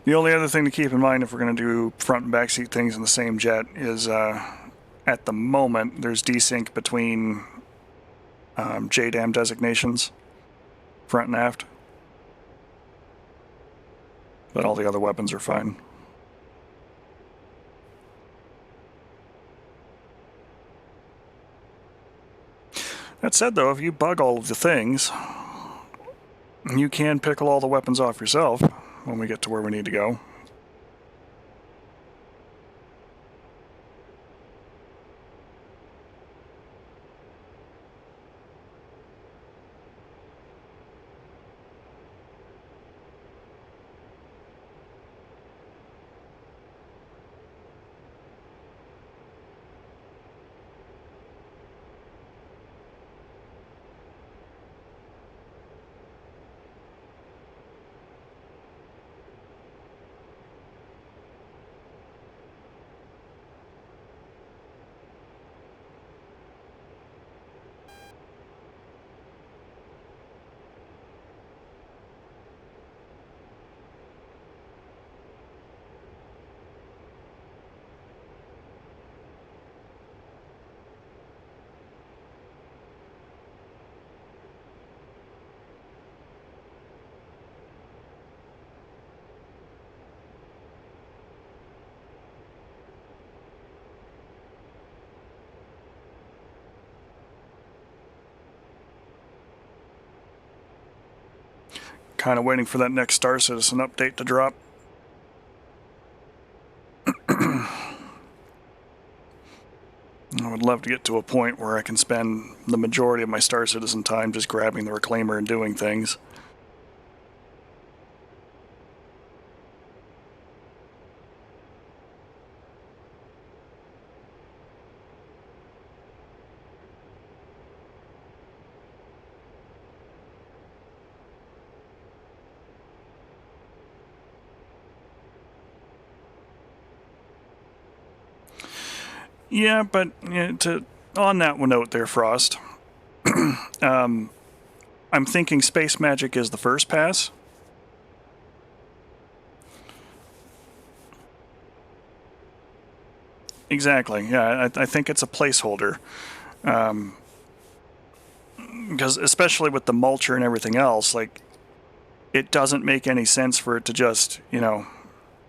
[SPEAKER 1] The only other thing to keep in mind if we're going to do front and back seat things in the same jet is at the moment there's desync between JDAM designations, front and aft. but all the other weapons are fine. That said, though, if you bug all of the things, you can pickle all the weapons off yourself when we get to where we need to go. Kind of waiting for that next Star Citizen update to drop. I would love to get to a point where I can spend the majority of my Star Citizen time just grabbing the Reclaimer and doing things. Yeah, but on that note there, Frost, I'm thinking Space Magic is the first pass. Exactly, yeah, I think it's a placeholder. Because especially with the mulcher and everything else, like, it doesn't make any sense for it to just,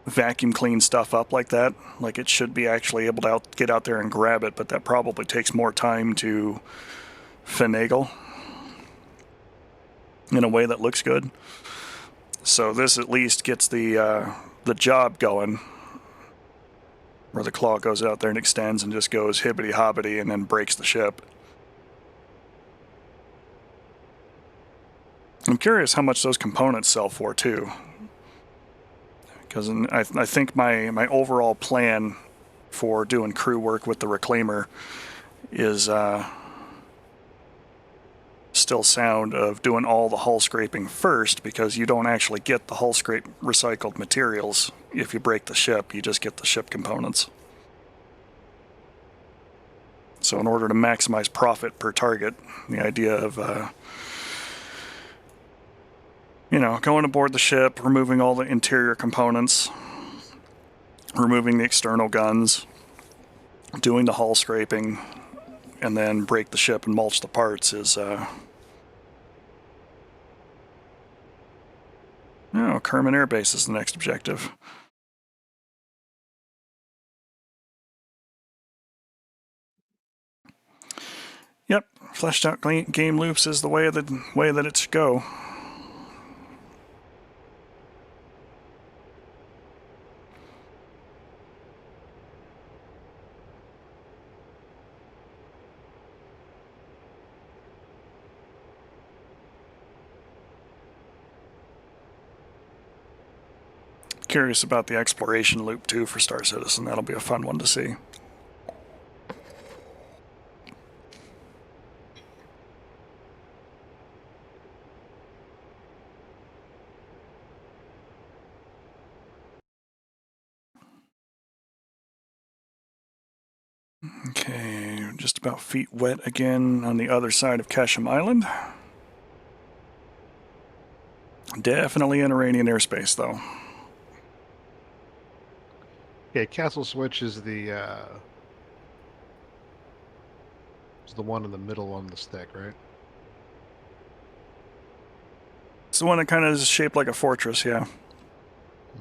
[SPEAKER 1] vacuum clean stuff up like that. Like, it should be actually able to get out there and grab it, but that probably takes more time to finagle in a way that looks good. So this at least gets the job going, where the claw goes out there and extends and just goes hibbity-hobbity and then breaks the ship. I'm curious how much those components sell for, too. Because I think my overall plan for doing crew work with the Reclaimer is still sound of doing all the hull scraping first, because you don't actually get the hull scrape recycled materials if you break the ship. You just get the ship components. So in order to maximize profit per target, the idea of going aboard the ship, removing all the interior components, removing the external guns, doing the hull scraping, and then break the ship and mulch the parts is, Kerman Air Base is the next objective. Yep, fleshed out game loops is the way that it should go. Curious about the exploration loop too for Star Citizen. That'll be a fun one to see. Okay, just about feet wet again on the other side of Kesham Island. Definitely in Iranian airspace, though.
[SPEAKER 5] Okay, Castle Switch is the one in the middle on the stick, right?
[SPEAKER 1] It's the one that kind of is shaped like a fortress, yeah.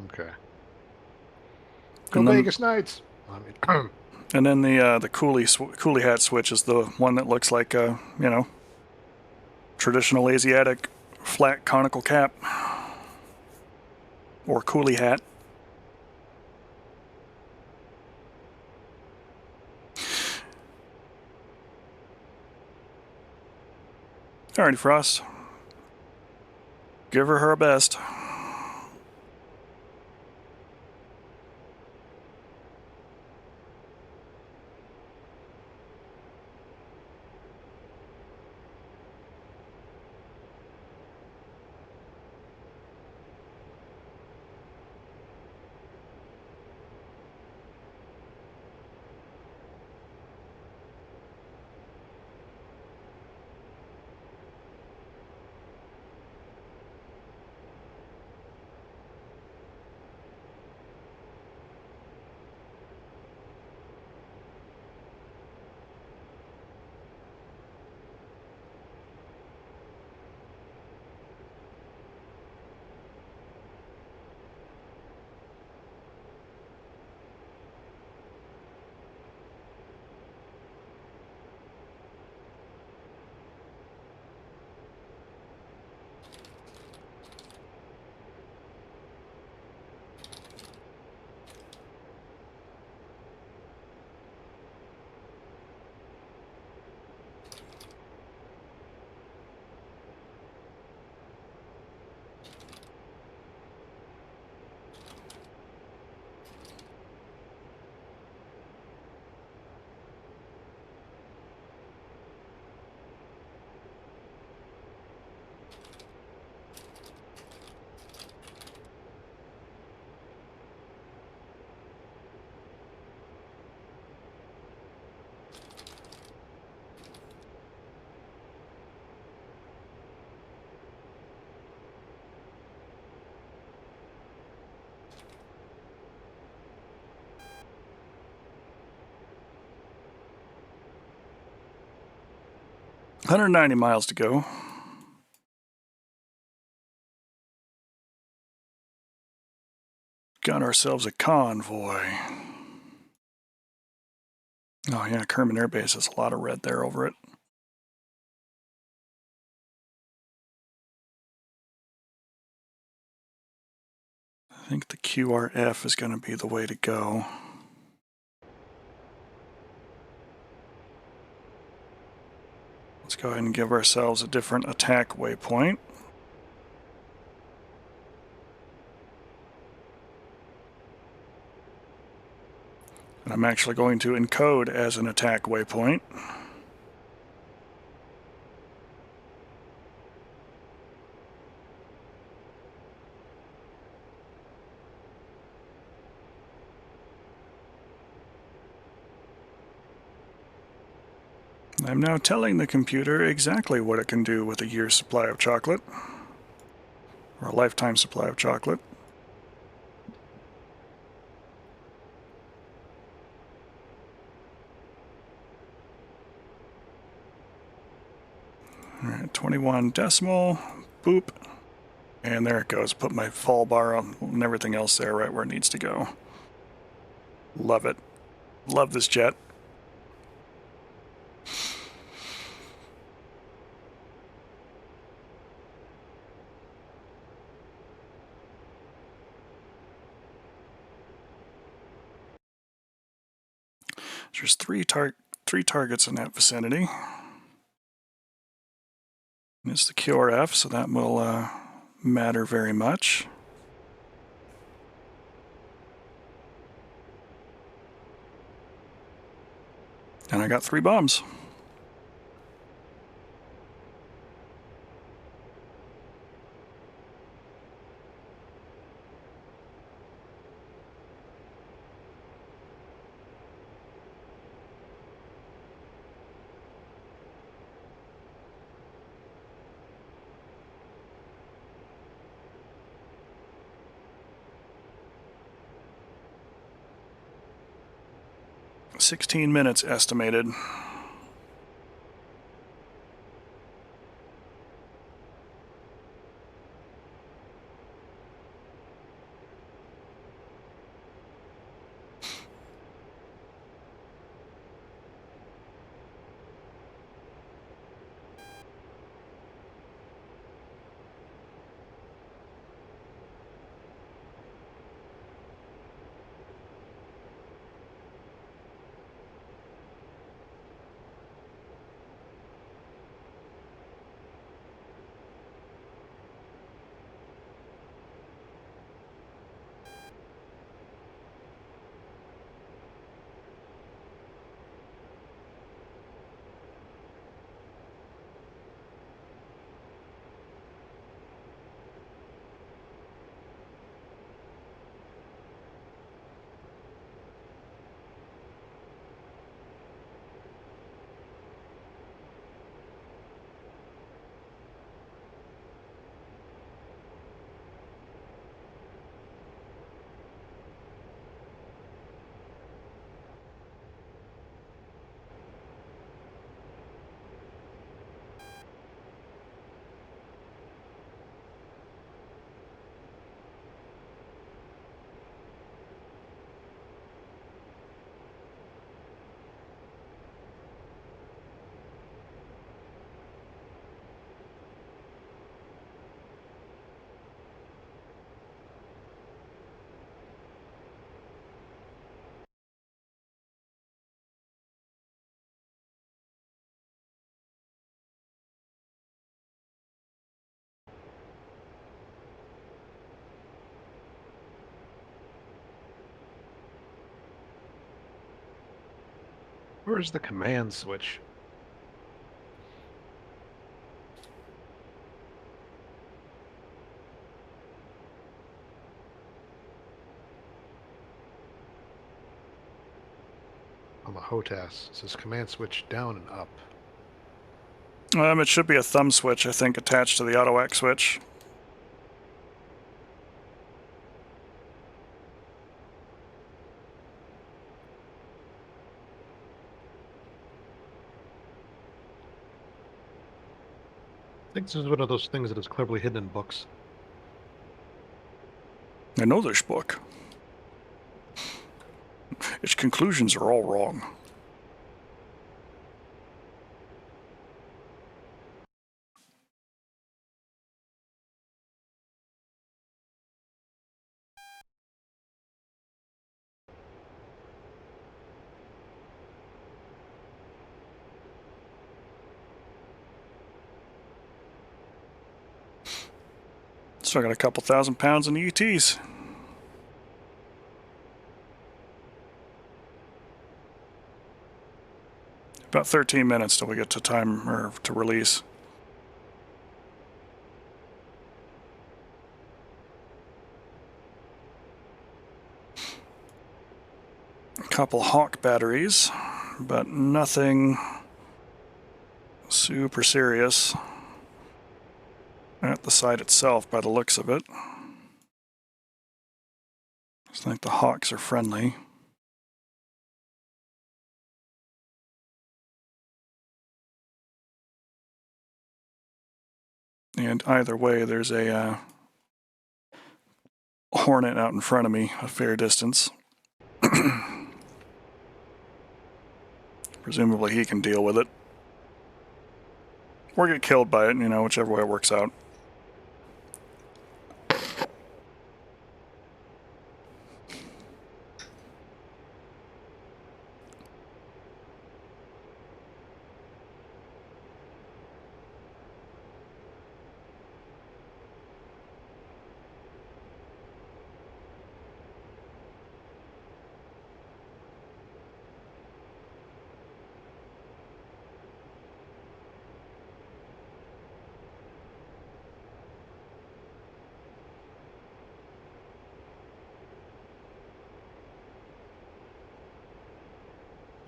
[SPEAKER 5] Okay. Go
[SPEAKER 1] And then-
[SPEAKER 5] Vegas Knights. I mean,
[SPEAKER 1] And then the coolie hat switch is the one that looks like a, you know, traditional Asiatic flat conical cap or coolie hat. Alrighty, Frost. Give her best. $190 miles to go. Got ourselves a convoy. Oh yeah, Kerman Air Base has a lot of red there over it. I think the QRF is going to be the way to go. Let's go ahead and give ourselves a different attack waypoint. And I'm actually going to encode as an attack waypoint. I'm now telling the computer exactly what it can do with a year's supply of chocolate, or a lifetime supply of chocolate. All right, 21 decimal, boop, and there it goes. Put my fall bar on and everything else there right where it needs to go. Love it. Love this jet. There's three targets in that vicinity. It's the QRF, so that will matter very much. And I got 3 bombs. $16 minutes estimated.
[SPEAKER 5] Where's the command switch? On the HOTAS, it says command switch down and up.
[SPEAKER 1] It should be a thumb switch, I think, attached to the auto-act switch.
[SPEAKER 5] I think this is one of those things that is cleverly hidden in books.
[SPEAKER 1] I know this book. Its conclusions are all wrong. Still got a couple thousand pounds in ETs. About 13 minutes till we get to time or to release. A couple Hawk batteries, but nothing super serious at the site itself by the looks of it. I think the Hawks are friendly. And either way, there's a Hornet out in front of me, a fair distance. Presumably he can deal with it. Or get killed by it, you know, whichever way it works out.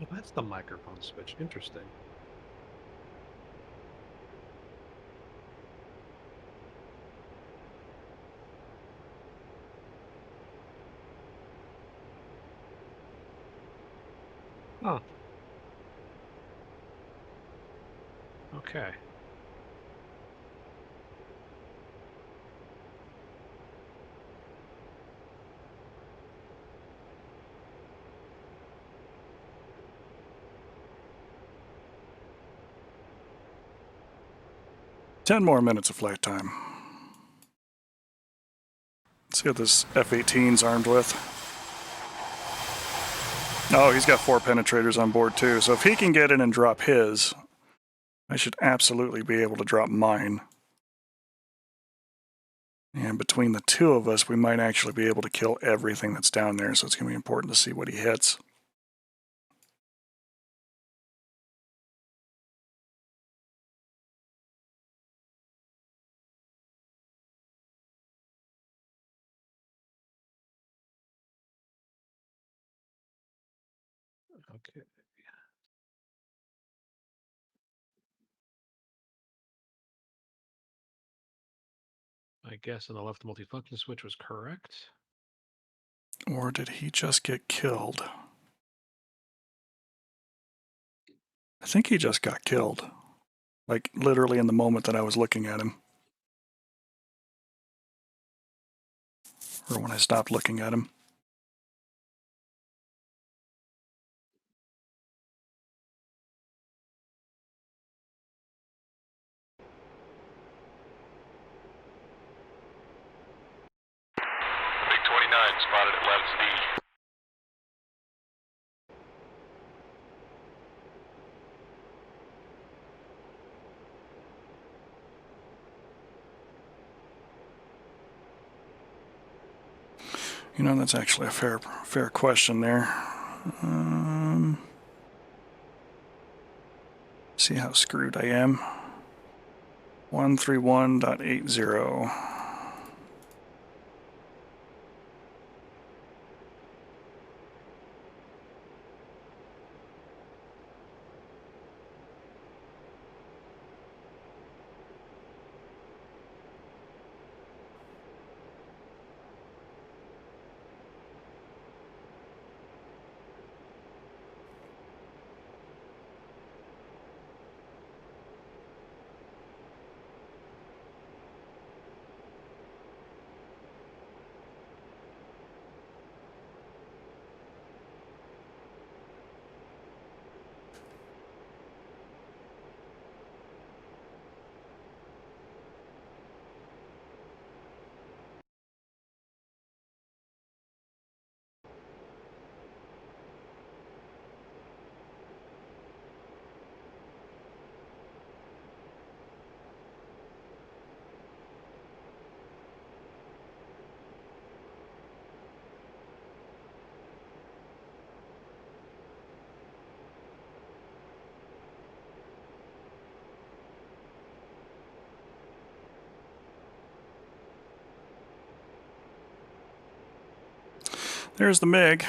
[SPEAKER 5] Well, that's the microphone switch. Interesting. Oh. Okay.
[SPEAKER 1] Ten more minutes of flight time. Let's see what this F-18's armed with. Oh, he's got 4 penetrators on board too, so if he can get in and drop his, I should absolutely be able to drop mine. And between the two of us, we might actually be able to kill everything that's down there, so it's going to be important to see what he hits.
[SPEAKER 5] Okay. I guess on the left multifunction switch was correct.
[SPEAKER 1] Or did he just get killed? I think he just got killed. Like, literally in the moment that I was looking at him. Or when I stopped looking at him.
[SPEAKER 2] Big 29 spotted at left speed.
[SPEAKER 1] You know, that's actually a fair question there. See how screwed I am. 131.80. There's the MiG.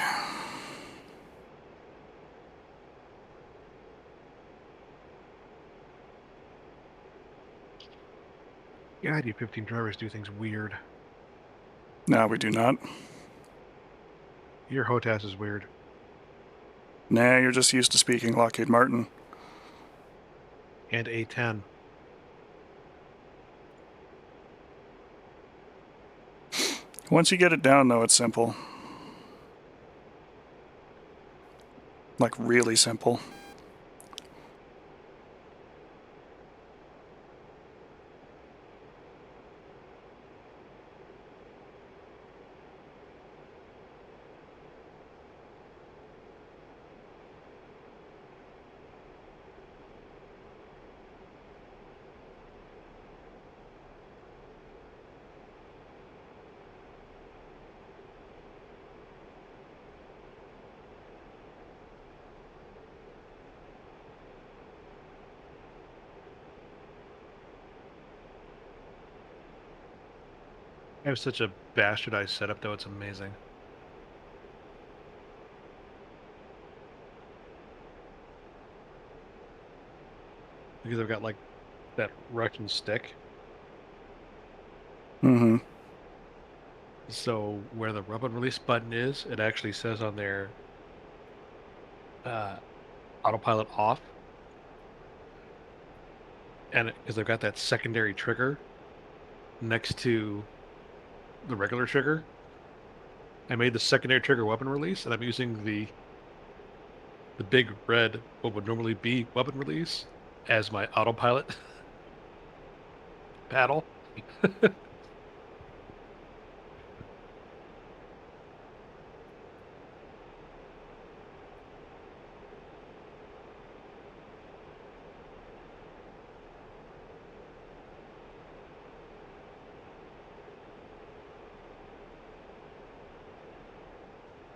[SPEAKER 5] Yeah, ID-15 drivers do things weird.
[SPEAKER 1] No, we do not.
[SPEAKER 5] Your HOTAS is weird.
[SPEAKER 1] Nah, you're just used to speaking Lockheed Martin.
[SPEAKER 5] And A10.
[SPEAKER 1] Once you get it down, though, it's simple. Like, really simple.
[SPEAKER 5] I have such a bastardized setup, though, it's amazing. Because I've got, like, that Russian stick.
[SPEAKER 1] Mm-hmm.
[SPEAKER 5] So where the rub and release button is, it actually says on there, autopilot off. And because I've got that secondary trigger next to the regular trigger, I made the secondary trigger weapon release, and I'm using the big red, what would normally be weapon release, as my autopilot paddle.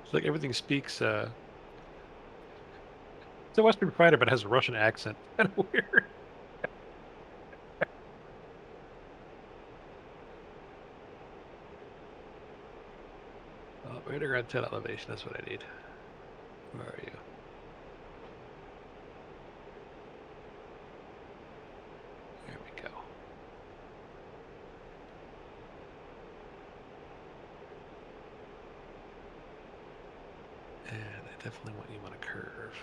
[SPEAKER 5] It's like everything speaks. It's a Western fighter, but it has a Russian accent. Kind of weird. Radar around 10 elevation. That's what I need. Where are you? There we go. And I definitely want you on a curve.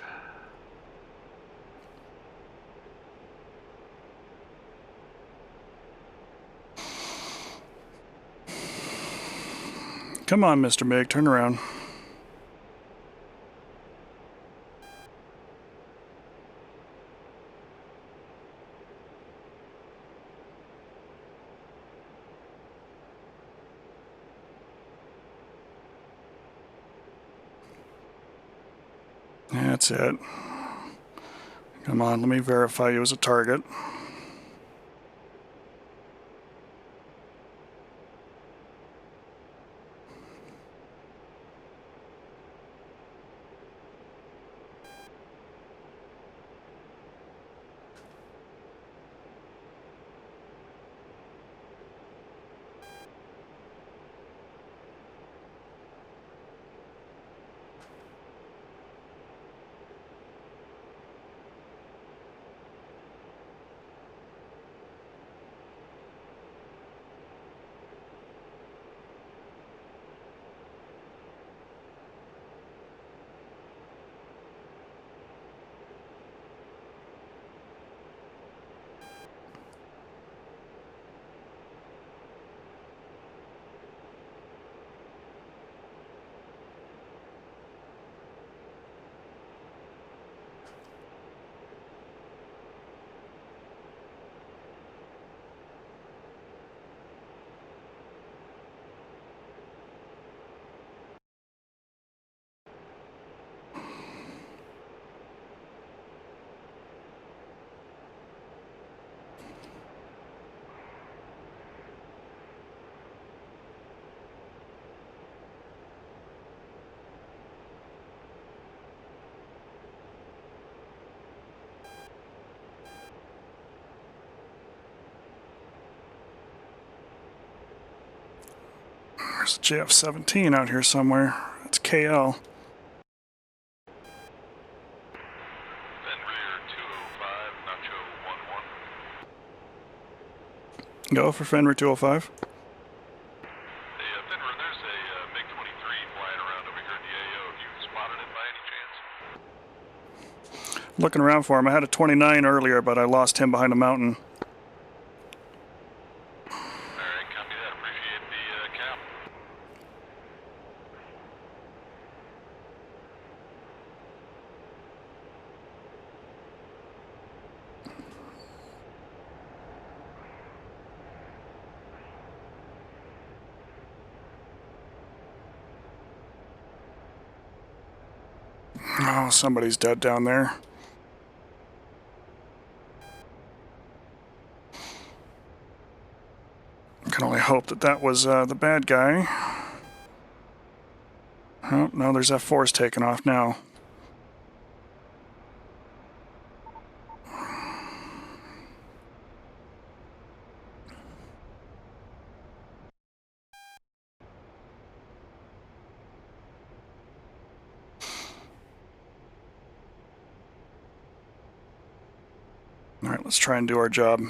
[SPEAKER 1] Come on, Mr. MiG, turn around. That's it. Come on, let me verify you as a target. There's a JF-17 out here somewhere. That's KL.
[SPEAKER 2] Then rear 205, Nacho 11.
[SPEAKER 1] Go for Fenrir 205.
[SPEAKER 2] Hey, Fenrir, there's a MiG-23 flying around over here in the AO. Have you spotted it by any chance?
[SPEAKER 1] Looking around for him. I had a 29 earlier, but I lost him behind a mountain.
[SPEAKER 2] Alright, copy that. Appreciate the cap.
[SPEAKER 1] Oh, somebody's dead down there. Can only hope that that was the bad guy. Oh, no, there's F4s taking off now. All right, let's try and do our job.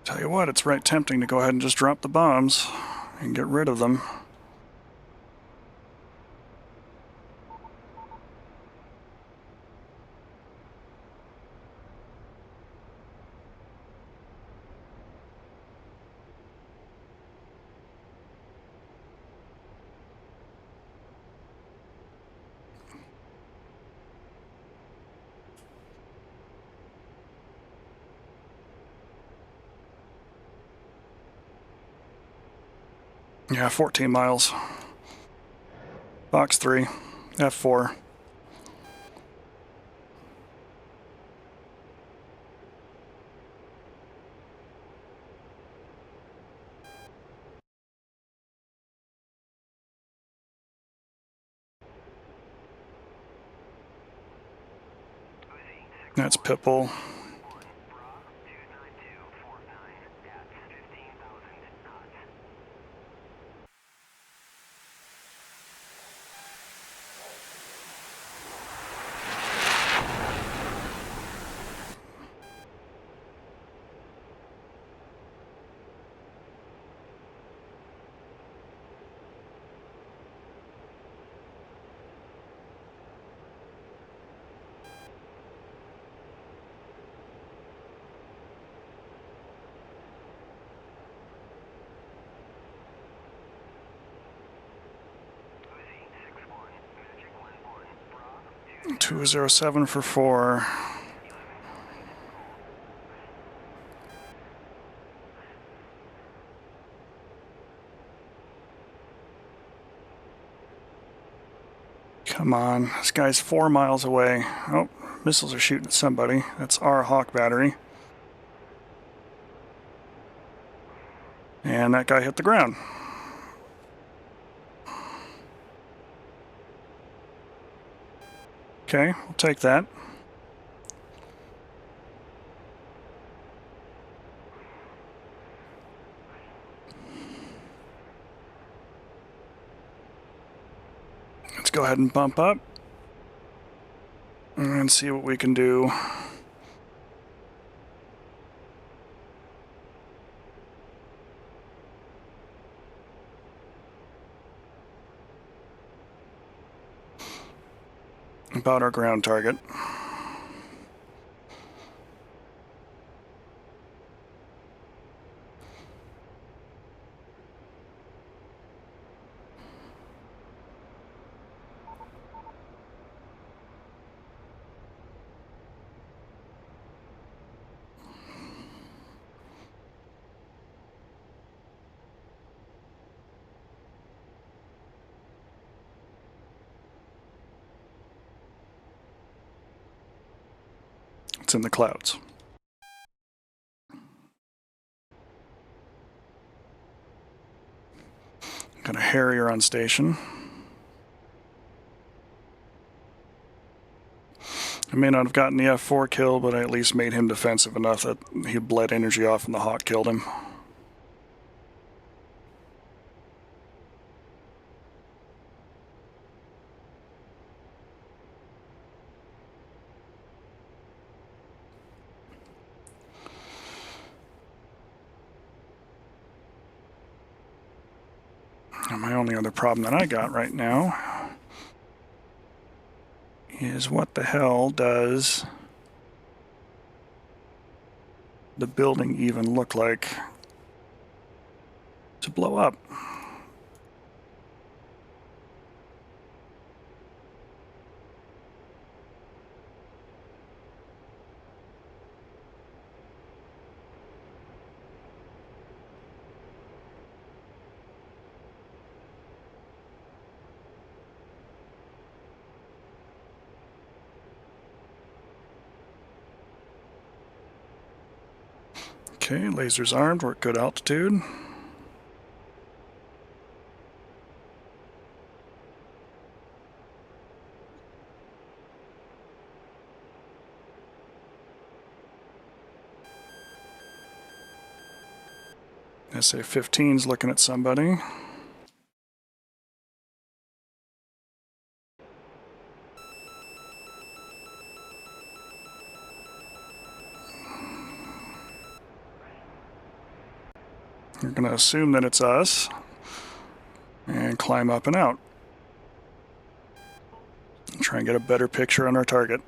[SPEAKER 1] Tell you what, it's right tempting to go ahead and just drop the bombs and get rid of them. Yeah, 14 miles. Box 3, F4. That's Pitbull.
[SPEAKER 2] Uzi
[SPEAKER 1] 207 for 4. Come on, this guy's 4 miles away. Oh, missiles are shooting at somebody. That's our Hawk battery. And that guy hit the ground. Okay, we'll take that. Let's go ahead and bump up. and see what we can do. About our ground target. It's in the clouds. Got a Harrier on station. I may not have gotten the F4 kill, but I at least made him defensive enough that he bled energy off and the Hawk killed him. And my only other problem that I got right now is what the hell does the building even look like to blow up? Okay, lasers armed, we're at good altitude. SA-15's looking at somebody. We're going to assume that it's us and climb up and out. Try and get a better picture on our target.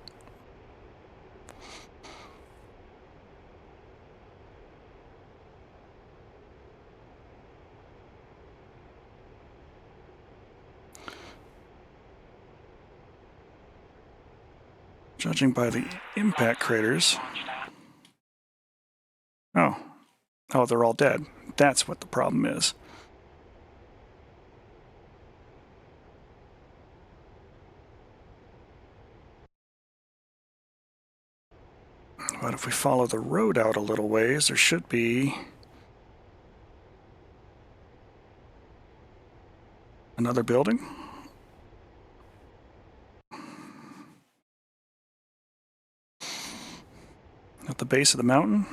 [SPEAKER 1] Judging by the impact craters. Oh, they're all dead. That's what the problem is. But if we follow the road out a little ways, there should be another building. At the base of the mountain.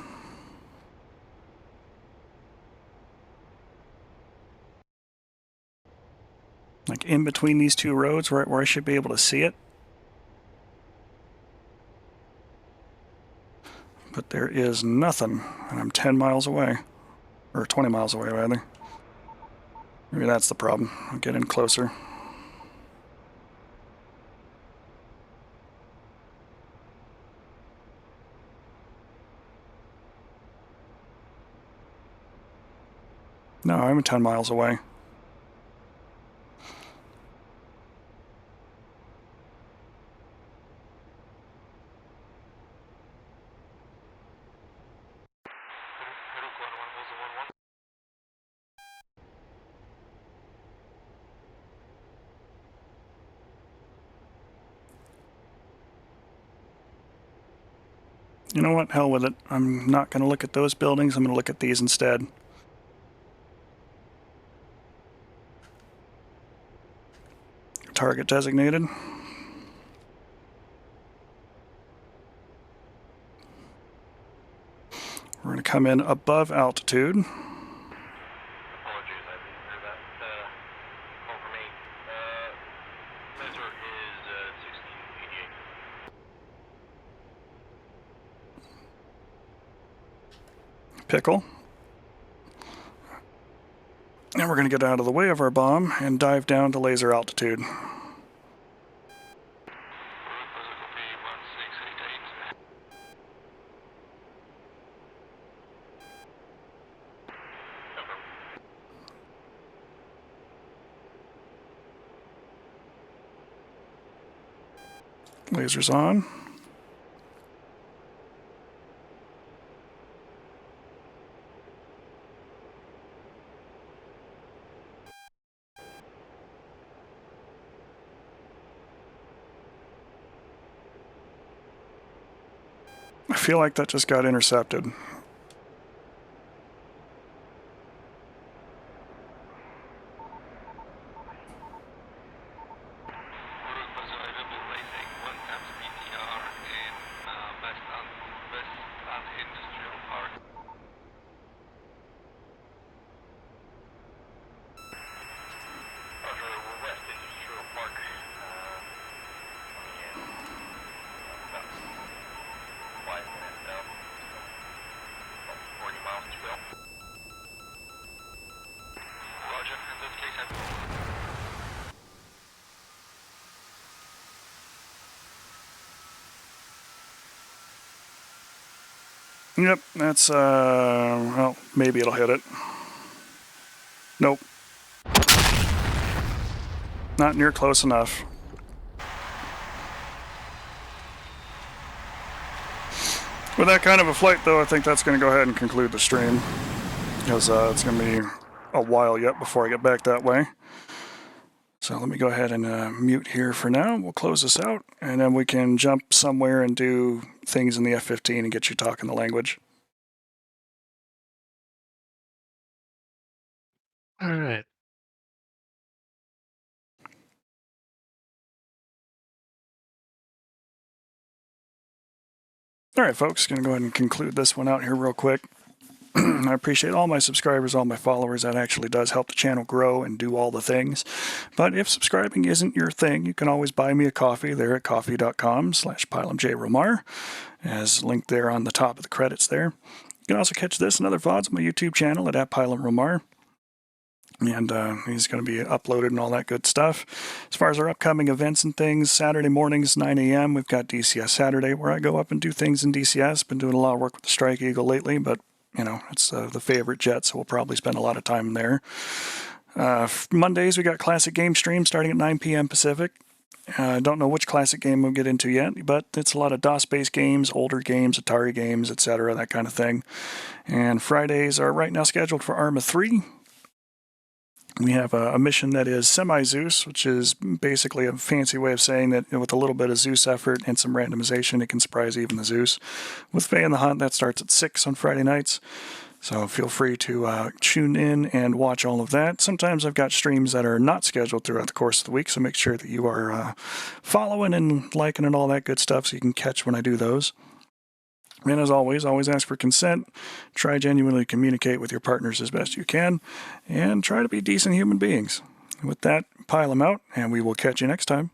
[SPEAKER 1] Like in between these two roads where I should be able to see it. But there is nothing, and I'm 10 miles away. Or 20 miles away, rather. Maybe that's the problem. I'll get in closer. No, I'm 10 miles away. You know what? Hell with it. I'm not going to look at those buildings. I'm going to look at these instead. Target designated. We're going to come in above altitude.
[SPEAKER 2] Apologies, I didn't hear that call from me. Measure is 6088.
[SPEAKER 1] pickle. And we're going to get out of the way of our bomb and dive down to laser altitude. Lasers on. I feel like that just got intercepted. Yep, that's, well, maybe it'll hit it. Nope. Not near close enough. With that kind of a flight, though, I think that's going to go ahead and conclude the stream. Because it's going to be a while yet before I get back that way. So let me go ahead and mute here for now. We'll close this out, and then we can jump somewhere and do things in the F-15 and get you talking the language.
[SPEAKER 5] All right.
[SPEAKER 1] All right, folks, going to go ahead and conclude this one out here real quick. I appreciate all my subscribers, all my followers. That actually does help the channel grow and do all the things. But if subscribing isn't your thing, you can always buy me a coffee there at coffee.com/PylamJRomar, as linked there on the top of the credits there. You can also catch this and other VODs on my YouTube channel at @PylamRomar. And he's going to be uploaded and all that good stuff. As far as our upcoming events and things, Saturday mornings, 9 a.m., we've got DCS Saturday, where I go up and do things in DCS. Been doing a lot of work with the Strike Eagle lately, but, you know, it's the favorite jet, so we'll probably spend a lot of time there. Mondays, we got classic game stream starting at 9 p.m. Pacific. I don't know which classic game we'll get into yet, but it's a lot of DOS-based games, older games, Atari games, etc., that kind of thing. And Fridays are right now scheduled for Arma 3. We have a mission that is semi-Zeus, which is basically a fancy way of saying that with a little bit of Zeus effort and some randomization, it can surprise even the Zeus. With Faye and the Hunt, that starts at 6 on Friday nights. So feel free to tune in and watch all of that. Sometimes I've got streams that are not scheduled throughout the course of the week, so make sure that you are following and liking and all that good stuff so you can catch when I do those. And as always ask for consent. Try genuinely communicate with your partners as best you can, and try to be decent human beings. With that, pile them out, and we will catch you next time.